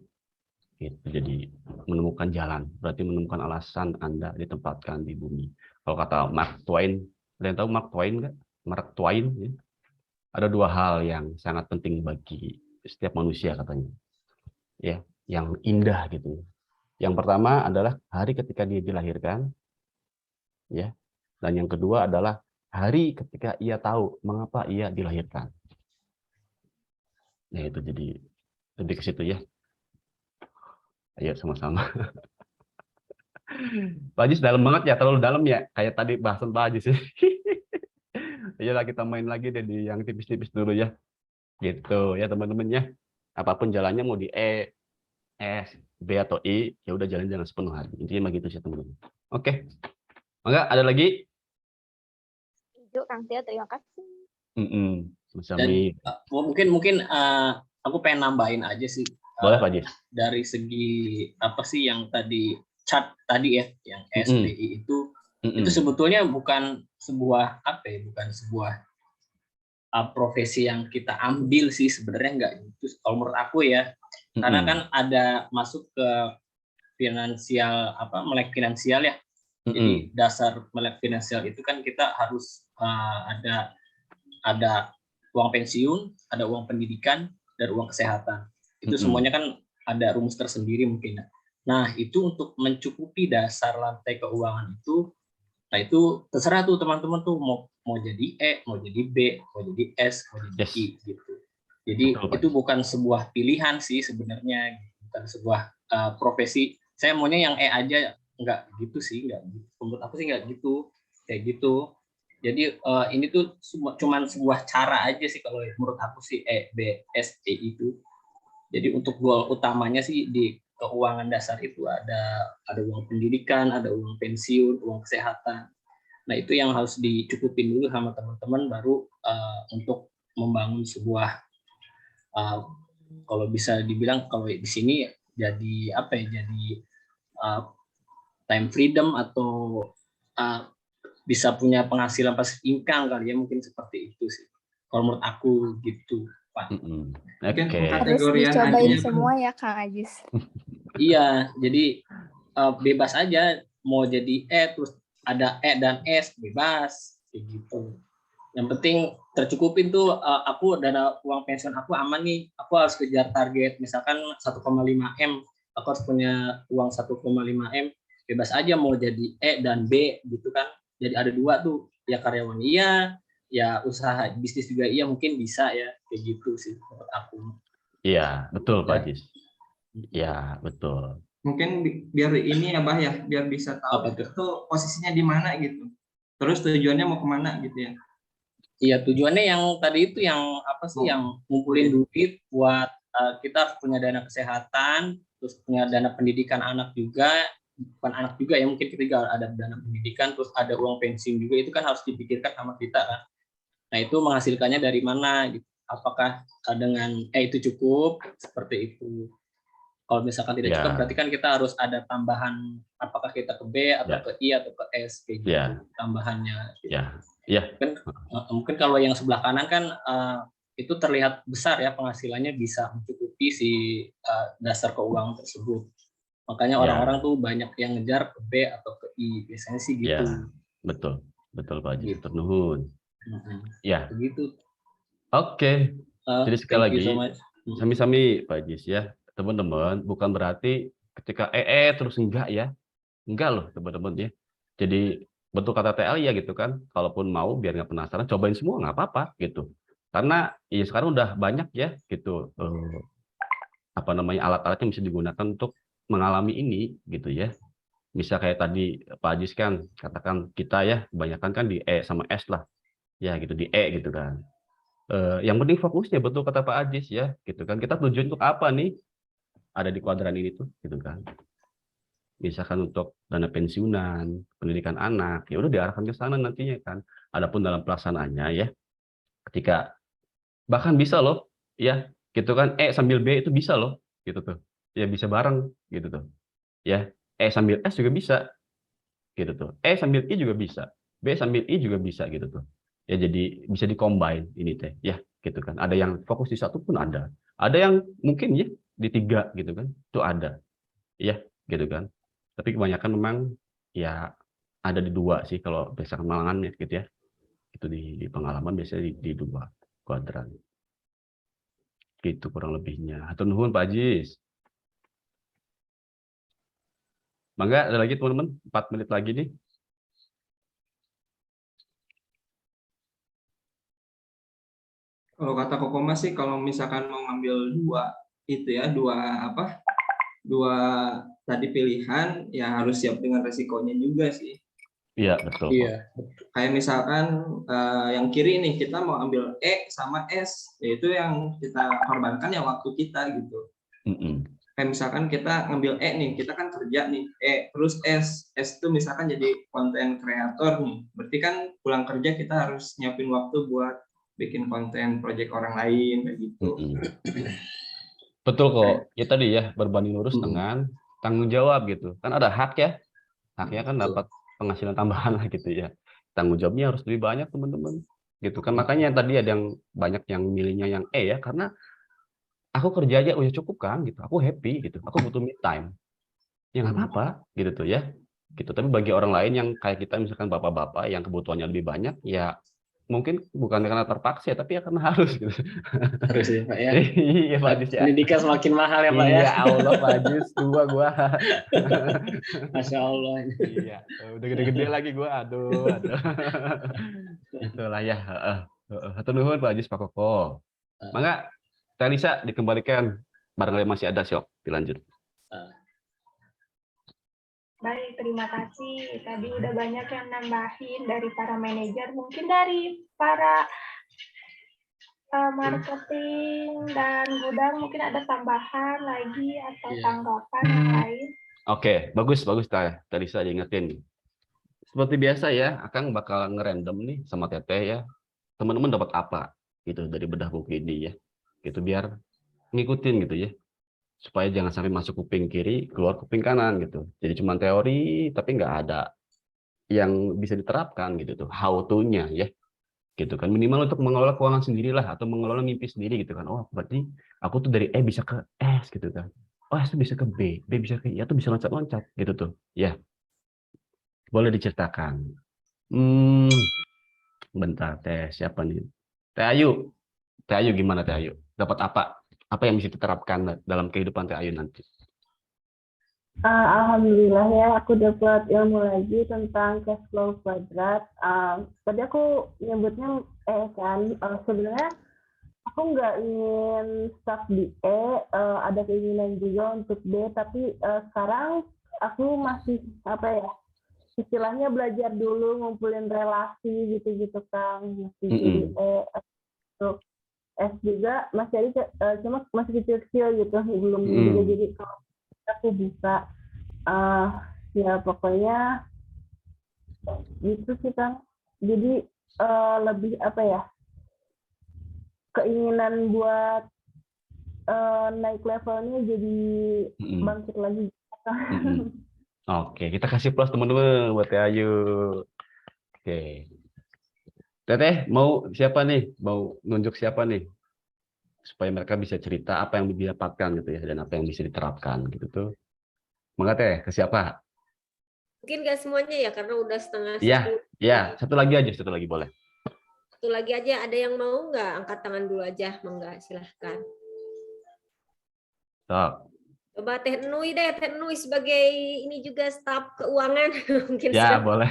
Gitu. Jadi menemukan jalan, berarti menemukan alasan Anda ditempatkan di bumi. Kalau kata Mark Twain, ada yang tahu Mark Twain nggak? Mark Twain ya. Ada dua hal yang sangat penting bagi setiap manusia katanya. Ya, yang indah gitu. Yang pertama adalah hari ketika dia dilahirkan, ya. Dan yang kedua adalah hari ketika ia tahu mengapa ia dilahirkan. Nah, itu jadi lebih ke situ ya. Ayo sama-sama. Pak Ajis dalam banget ya, terlalu dalam ya. Kayak tadi bahasan Pak Ajis ya. Iyalah kita main lagi deh di yang tipis-tipis dulu ya. Gitu ya teman-teman ya. Apapun jalannya mau di E, S, B atau I, ya udah jalan jangan sepenuh hati. Intinya begitu sih teman-teman. Oke. Maka ada lagi? Setuju Kang Tia, terima kasih. Dan mungkin aku pengen nambahin aja sih. Boleh Pak Ajis. Dari segi apa sih yang tadi chart tadi ya, yang SPI itu sebetulnya bukan sebuah apa ya, bukan sebuah profesi yang kita ambil sih sebenarnya, enggak gitu kalau menurut aku ya. Karena kan ada masuk ke finansial melek finansial ya. Jadi dasar melek finansial itu kan kita harus ada uang pensiun, ada uang pendidikan, dan uang kesehatan. Itu semuanya kan ada rumus tersendiri mungkin. Nah, itu untuk mencukupi dasar lantai keuangan itu, nah itu terserah tuh teman-teman tuh mau jadi E, mau jadi B, mau jadi S, mau jadi I gitu. Jadi itu bukan sebuah pilihan sih sebenarnya, bukan sebuah profesi. Saya maunya yang E aja, enggak gitu sih, enggak gitu. Menurut aku sih enggak gitu, kayak gitu. Jadi ini tuh cuman sebuah cara aja sih kalau menurut aku sih E, B, S, E itu. Jadi untuk goal utamanya sih di keuangan dasar itu ada uang pendidikan, ada uang pensiun, uang kesehatan. Nah itu yang harus dicukupin dulu sama teman-teman baru untuk membangun sebuah kalau bisa dibilang kalau di sini jadi apa ya, jadi time freedom atau bisa punya penghasilan passive income kali ya, mungkin seperti itu sih. Kalau menurut aku gitu, Pak. Harus dicobain semua ya Kang Ajis. Iya, jadi bebas aja mau jadi E terus ada E dan S bebas kayak gitu. Yang penting tercukupin tuh aku dana uang pensiun aku aman nih. Aku harus kejar target misalkan 1,5 M. Aku harus punya uang 1,5 M. Bebas aja mau jadi E dan B gitu kan. Jadi ada dua tuh, ya karyawan iya, ya usaha bisnis juga iya, mungkin bisa ya kayak gitu sih menurut aku. Iya, betul Pak Ajis. Iya, betul. Mungkin biar ini ya Bah ya, biar bisa tahu itu posisinya di mana gitu. Terus tujuannya mau kemana gitu ya. Iya, tujuannya yang tadi itu yang apa sih, yang ngumpulin duit buat kita harus punya dana kesehatan, terus punya dana pendidikan anak juga, bukan anak juga ya, mungkin kita juga ada dana pendidikan, terus ada uang pensiun juga, itu kan harus dipikirkan sama kita kan. Nah itu menghasilkannya dari mana gitu. Apakah dengan itu cukup seperti itu. Kalau misalkan tidak cukup berarti kan kita harus ada tambahan, apakah kita ke B atau ke I atau ke S kayak gitu tambahannya gitu. Mungkin kalau yang sebelah kanan kan itu terlihat besar ya penghasilannya, bisa mencukupi si dasar keuangan tersebut. Makanya orang-orang tuh banyak yang ngejar ke B atau ke I, biasanya sih gitu. Ya, betul Pak Ajis. Gitu. Nuhun. Ya. Begitu. Oke. Jadi sekali lagi, sami-sami Pak Ajis ya, teman-teman. Bukan berarti ketika terus enggak ya, enggak loh teman-teman ya. Jadi betul kata TL ya gitu kan. Kalaupun mau biar nggak penasaran, cobain semua nggak apa-apa gitu. Karena ya sekarang udah banyak ya gitu apa namanya alat-alat yang bisa digunakan untuk mengalami ini gitu ya. Misal kayak tadi Pak Ajis kan katakan kita ya kebanyakan kan di E sama S lah ya gitu di E gitu kan. Yang penting fokusnya betul kata Pak Ajis ya gitu kan. Kita tujuan untuk apa nih ada di kuadran ini tuh gitu kan. Misalkan untuk dana pensiunan, pendidikan anak, ya udah diarahkan ke sana nantinya kan. Adapun dalam pelaksanaannya ya ketika bahkan bisa loh ya gitu kan sambil B itu bisa loh gitu tuh. Ya bisa bareng gitu tuh. Ya, sambil S juga bisa gitu tuh. Sambil I juga bisa. B sambil I juga bisa gitu tuh. Ya jadi bisa di-combine ini teh ya gitu kan. Ada yang fokus di satu pun ada. Ada yang mungkin ya di 3 gitu kan. Itu ada. Ya, gitu kan. Tapi kebanyakan memang ya ada di 2 sih kalau berdasarkan pengalaman ya gitu ya. Itu di pengalaman biasanya di 2 kuadran. Gitu kurang lebihnya. Hatur nuhun Pak Ajis. Mangga ada lagi teman-teman 4 menit lagi nih. Kalau kata Kokoma sih kalau misalkan mau ngambil 2 itu ya, 2 tadi pilihan ya harus siap dengan resikonya juga sih. Iya, betul. Iya. Kayak misalkan yang kiri nih kita mau ambil E sama S, yaitu yang kita korbankan ya waktu kita gitu. Kayak misalkan kita ngambil E nih, kita kan kerja nih, terus S itu misalkan jadi konten kreator nih. Berarti kan pulang kerja kita harus nyiapin waktu buat bikin konten project orang lain kayak gitu. Betul kok. Ya tadi ya berbanding lurus dengan tanggung jawab gitu. Kan ada hak ya. Haknya kan dapat penghasilan tambahan lah gitu ya. Tanggung jawabnya harus lebih banyak teman-teman. Gitu kan makanya tadi ada yang banyak yang milihnya yang E ya karena aku kerja aja udah cukup kan gitu. Aku happy gitu. Aku butuh me time. Ya nggak apa-apa gitu tuh ya. Gitu. Tapi bagi orang lain yang kayak kita misalkan bapak-bapak yang kebutuhannya lebih banyak ya mungkin bukan karena terpaksa tapi ya karena harus gitu. Harus ya Pak ya. Iya Pak Ajis ya. Pendidikan semakin mahal ya Pak ya. Iya Allah Pak Ajis gua. Masya Allah. Iya, udah gede-gede lagi gua. Aduh. Itulah ya. Hatur nuhun Pak Ajis Pak Koko. Mangga Teh Lisa dikembalikan barangkali masih ada Syok dilanjut. Baik, terima kasih. Tadi udah banyak yang nambahin dari para manajer, mungkin dari para marketing dan gudang mungkin ada tambahan lagi atau tanggapan yang lain. Oke, bagus tadi saya ingetin. Seperti biasa ya, Akang bakal ngerandom nih sama Teteh ya. Teman-teman dapat apa gitu dari bedah buku ini ya. Gitu biar ngikutin gitu ya. Supaya jangan sampai masuk kuping kiri, keluar kuping kanan gitu. Jadi cuma teori tapi nggak ada yang bisa diterapkan gitu tuh, how to-nya ya. Gitu kan minimal untuk mengelola keuangan sendirilah atau mengelola mimpi sendiri gitu kan. Oh, berarti aku tuh dari E bisa ke S gitu kan. Oh, S tuh bisa ke B bisa ke I, atau bisa loncat-loncat gitu tuh. Ya. Boleh diceritakan. Bentar, siapa nih? Teh Ayu. Teh Ayu gimana Teh Ayu? Dapat apa? Apa yang bisa diterapkan dalam kehidupan Teh Ayu nanti? Alhamdulillah ya, aku dapat ilmu lagi tentang cash flow kuadrat. Tadi aku nyebutnya kan, sebenarnya aku nggak ingin stuck di ada keinginan juga untuk B, tapi sekarang aku masih istilahnya belajar dulu ngumpulin relasi gitu-gitu Kang, masih jadi untuk S juga masih ada, cuma masih kecil-kecil gitu, belum juga jadi kalau aku bisa ya pokoknya gitu sih Kang. Jadi lebih keinginan buat naik levelnya jadi bangkit lagi. Oke, kita kasih plus teman-teman buat Teh Ayu. Oke. Teteh mau siapa nih? Mau nunjuk siapa nih? Supaya mereka bisa cerita apa yang didapatkan gitu ya dan apa yang bisa diterapkan gitu tuh. Mangga Teh, ke siapa? Mungkin nggak semuanya ya karena udah setengah 10. Iya, satu lagi boleh. Satu lagi aja, ada yang mau nggak angkat tangan dulu aja, mangga silahkan. Stop. Coba Teh Nui sebagai ini juga staf keuangan mungkin. Ya boleh.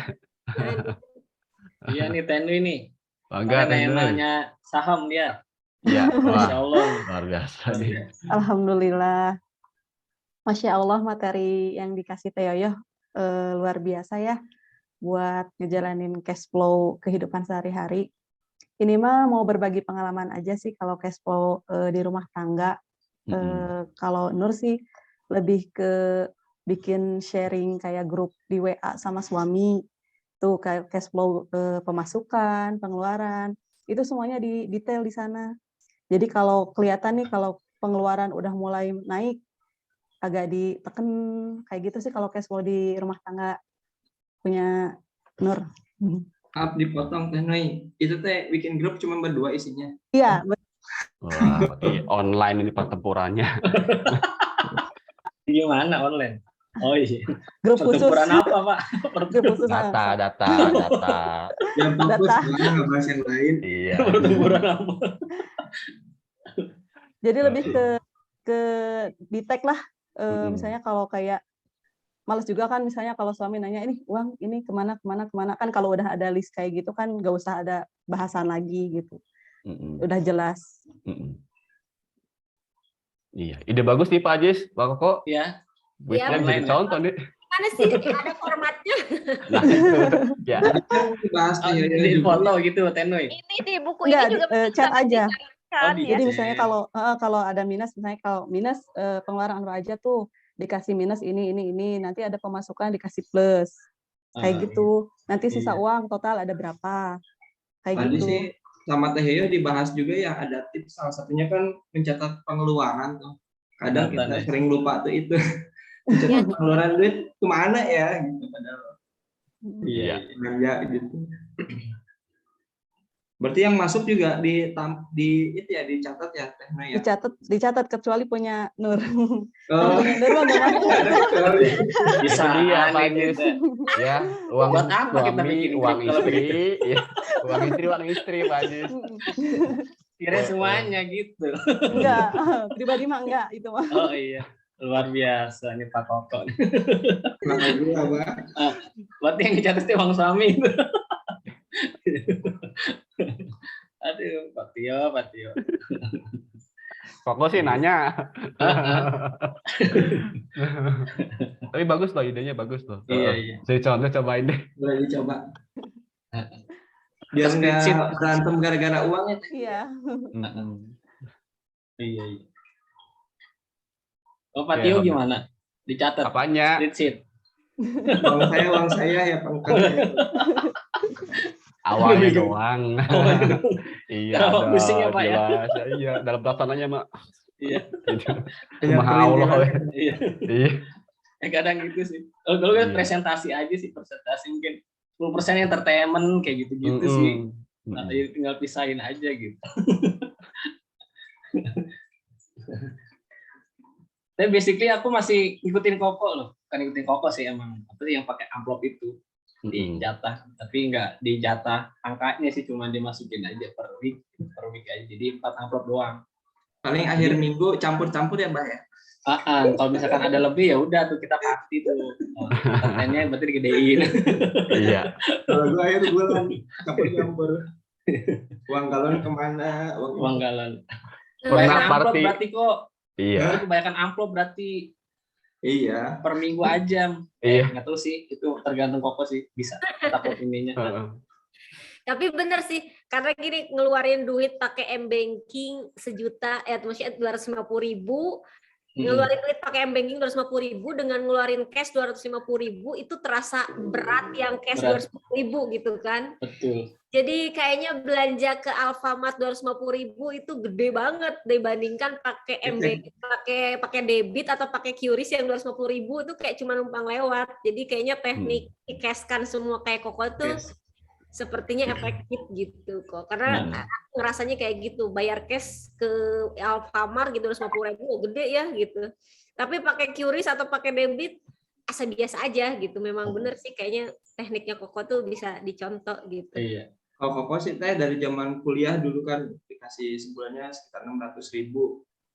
Iya nih Tenui nih. Bangga Karena yang Tenui. namanya saham dia. Iya, wah, Masya Allah. luar biasa Luar nih. biasa. Alhamdulillah. Masya Allah materi yang dikasih Teh Yoyo luar biasa ya buat ngejalanin cash flow kehidupan sehari-hari. Ini mah mau berbagi pengalaman aja sih kalau cash flow di rumah tangga. Kalau Nur sih lebih ke bikin sharing kayak grup di WA sama suami. Tuh kayak cash flow pemasukan, pengeluaran, itu semuanya di detail di sana. Jadi kalau kelihatan nih kalau pengeluaran udah mulai naik, agak diteken kayak gitu sih kalau cash flow di rumah tangga punya Nur. Maaf dipotong Teh Noi. Itu teh bikin grup cuma berdua isinya. Iya. Wah, berarti online ini pertempurannya. Gimana online? Oh iya. Grup khusus. Pertempuran apa Pak? Grup khusus. Data. Yang fokus jangan ngebahas yang lain. Iya. Pertempuran apa? Jadi lebih ke di-tag lah. Misalnya kalau kayak males juga kan misalnya kalau suami nanya ini uang ini kemana kan kalau udah ada list kayak gitu kan nggak usah ada bahasan lagi gitu. Udah jelas. Iya, ide bagus nih Pak Ajis, Pak Koko. Iya. Bisa jadi contoh nih. Mana sih ada formatnya? Nah, itu. Ya. Bahas Di foto gitu Tenui. Ini di buku Enggak, ini juga chat aja. kan, ya. Jadi misalnya kalau ada minus, misalnya kalau minus pengeluaran apa aja tuh dikasih minus ini nanti ada pemasukan dikasih plus kayak gitu. Nanti sisa uang total ada berapa kayak Tadi gitu. sih sama Teh Yoyo dibahas juga ya ada tips salah satunya kan mencatat pengeluaran tuh. Kadang kita sering lupa tuh itu. Mencatat pengeluaran duit kemana ya gitu padahal. Iya. Belanja gitu. Berarti yang masuk juga di itu ya dicatat ya Teh Noi ya. Dicatat kecuali punya Nur. Oh. Punya Nur mah nggak masuk. Bisa ya Pak Ajis. Ya, uang Buat apa kita suami, bikin uang grup kalau istri, ya. Uang istri Pak Ajis. Kira semuanya gitu. Enggak, pribadi mah enggak itu mah. Oh iya. Luar biasa nih Pak Koko. Berarti yang dicatat itu uang suami itu. Aduh, Pak Tio. Koko sih nanya. Tapi bagus loh, idenya bagus loh. Iya. Jadi contoh cobain deh. Boleh dicoba. Biar nggak berantem gara-gara uangnya. Iya. Iya. Oh, Pak Tio gimana? Dicatat. Apanya? Spreadsheet. Uang saya ya pangkat. Awalnya doang. Iya. Pusing ya Pak ya. Iya, dalam pelaksananya Mak. Iya. Maha Allah. Iya. Kadang gitu sih. Kalau kan presentasi aja sih, presentasi mungkin 10% entertainment kayak gitu-gitu sih. Nah, tinggal pisahin aja gitu. Tapi basically aku masih ngikutin Koko loh. Bukan ngikutin Koko sih emang. Tapi yang pakai amplop itu dijatah. Tapi nggak dijatah angkanya sih, cuma dimasukin aja per week aja. Jadi 4 amplop doang. Paling akhir minggu campur-campur ya Mbak ya. Kalau misalkan ada lebih ya udah tuh kita party tuh. Kontennya berarti digedein. Iya. Kalau gue akhir bulan campur-campur. Uang galon kemana? Uang galon. Pernah amplop party. berarti kok. Iya. Kebanyakan amplop berarti. Iya. Per minggu aja. Iya. Nggak tahu sih, itu tergantung Koko sih, bisa takut ininya. Tapi bener sih, karena gini ngeluarin duit pakai m-banking sejuta, maksudnya 250.000, ngeluarin duit pakai m-banking 250.000 dengan ngeluarin cash 250.000 itu terasa berat yang cash 250.000 gitu kan? Betul. Jadi kayaknya belanja ke Alfamart 250.000 itu gede banget dibandingkan pakai m-banking, pakai debit atau pakai QRIS yang 250.000 itu kayak cuma numpang lewat. Jadi kayaknya teknik cash-kan semua kayak Koko tuh sepertinya efektif gitu kok, karena ngerasanya kayak gitu, bayar cash ke Alfamart gitu 250.000 gede ya gitu, tapi pakai QRIS atau pakai debit asa biasa aja gitu. Memang bener sih kayaknya tekniknya Koko tuh bisa dicontoh gitu. Iya. Kalau Koko sih Teh dari zaman kuliah dulu kan dikasih sebulannya sekitar 600.000.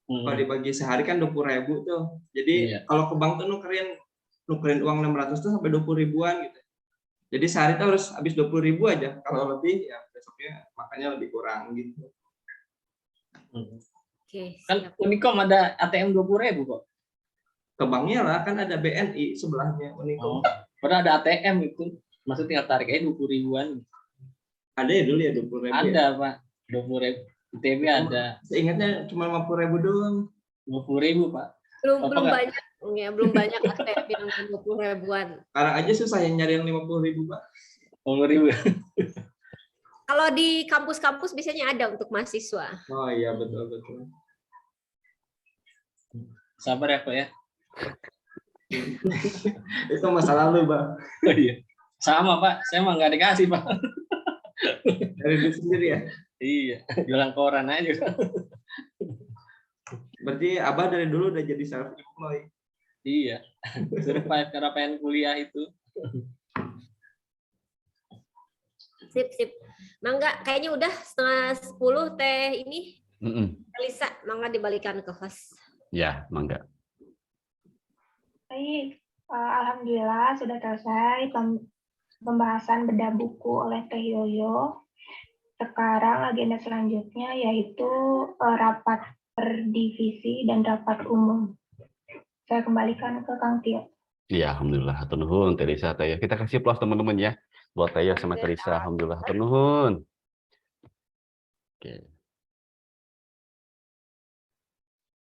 Kalau dibagi sehari kan 20.000 tuh. Jadi kalau ke bank tuh nukerin uang 600 tuh sampai 20 ribuan gitu. Jadi sehari itu harus habis 20.000 aja. Kalau lebih ya besoknya makannya lebih kurang gitu. Oke, Kan siap. Unicom ada ATM 20.000 kok. Ke banknya lah, kan ada BNI sebelahnya Unicom. Oh, padahal ada ATM itu. Maksudnya tinggal tarik aja 20.000-an. Ada ya dulu ya 20.000 Ada, ya? Pak. 20.000. ITB ada. Seingatnya cuma 50.000 doang. 20.000, Pak. Belum banyak ya, belum banyak ATM yang 20.000-an. Sekarang aja susah yang nyari yang 50.000, Pak. 50.000. Kalau di kampus-kampus biasanya ada untuk mahasiswa. Oh iya, betul. Sabar ya, Pak ya. Itu masa lalu, Bang. Oh iya. Sama, Pak. Saya mah nggak dikasih, Pak. Dari diri sendiri ya? Iya. Jualan koran aja. Berarti Abah dari dulu udah jadi self-employed. Iya. Survive karena pengen kuliah itu. Sip. Mangga, kayaknya udah 9:30 teh ini. Elisa, mangga dibalikan ke host. Ya, mangga. Baik, alhamdulillah sudah selesai pembahasan bedah buku oleh Teh Yoyo. Sekarang agenda selanjutnya yaitu rapat per divisi dan rapat umum. Saya kembalikan ke Kang Tio. Iya, alhamdulillah. Hatur nuhun, Teresa, Taya. Kita kasih plus teman-teman ya. Buat Taya sama Teresa, alhamdulillah. Hatur nuhun. Oke.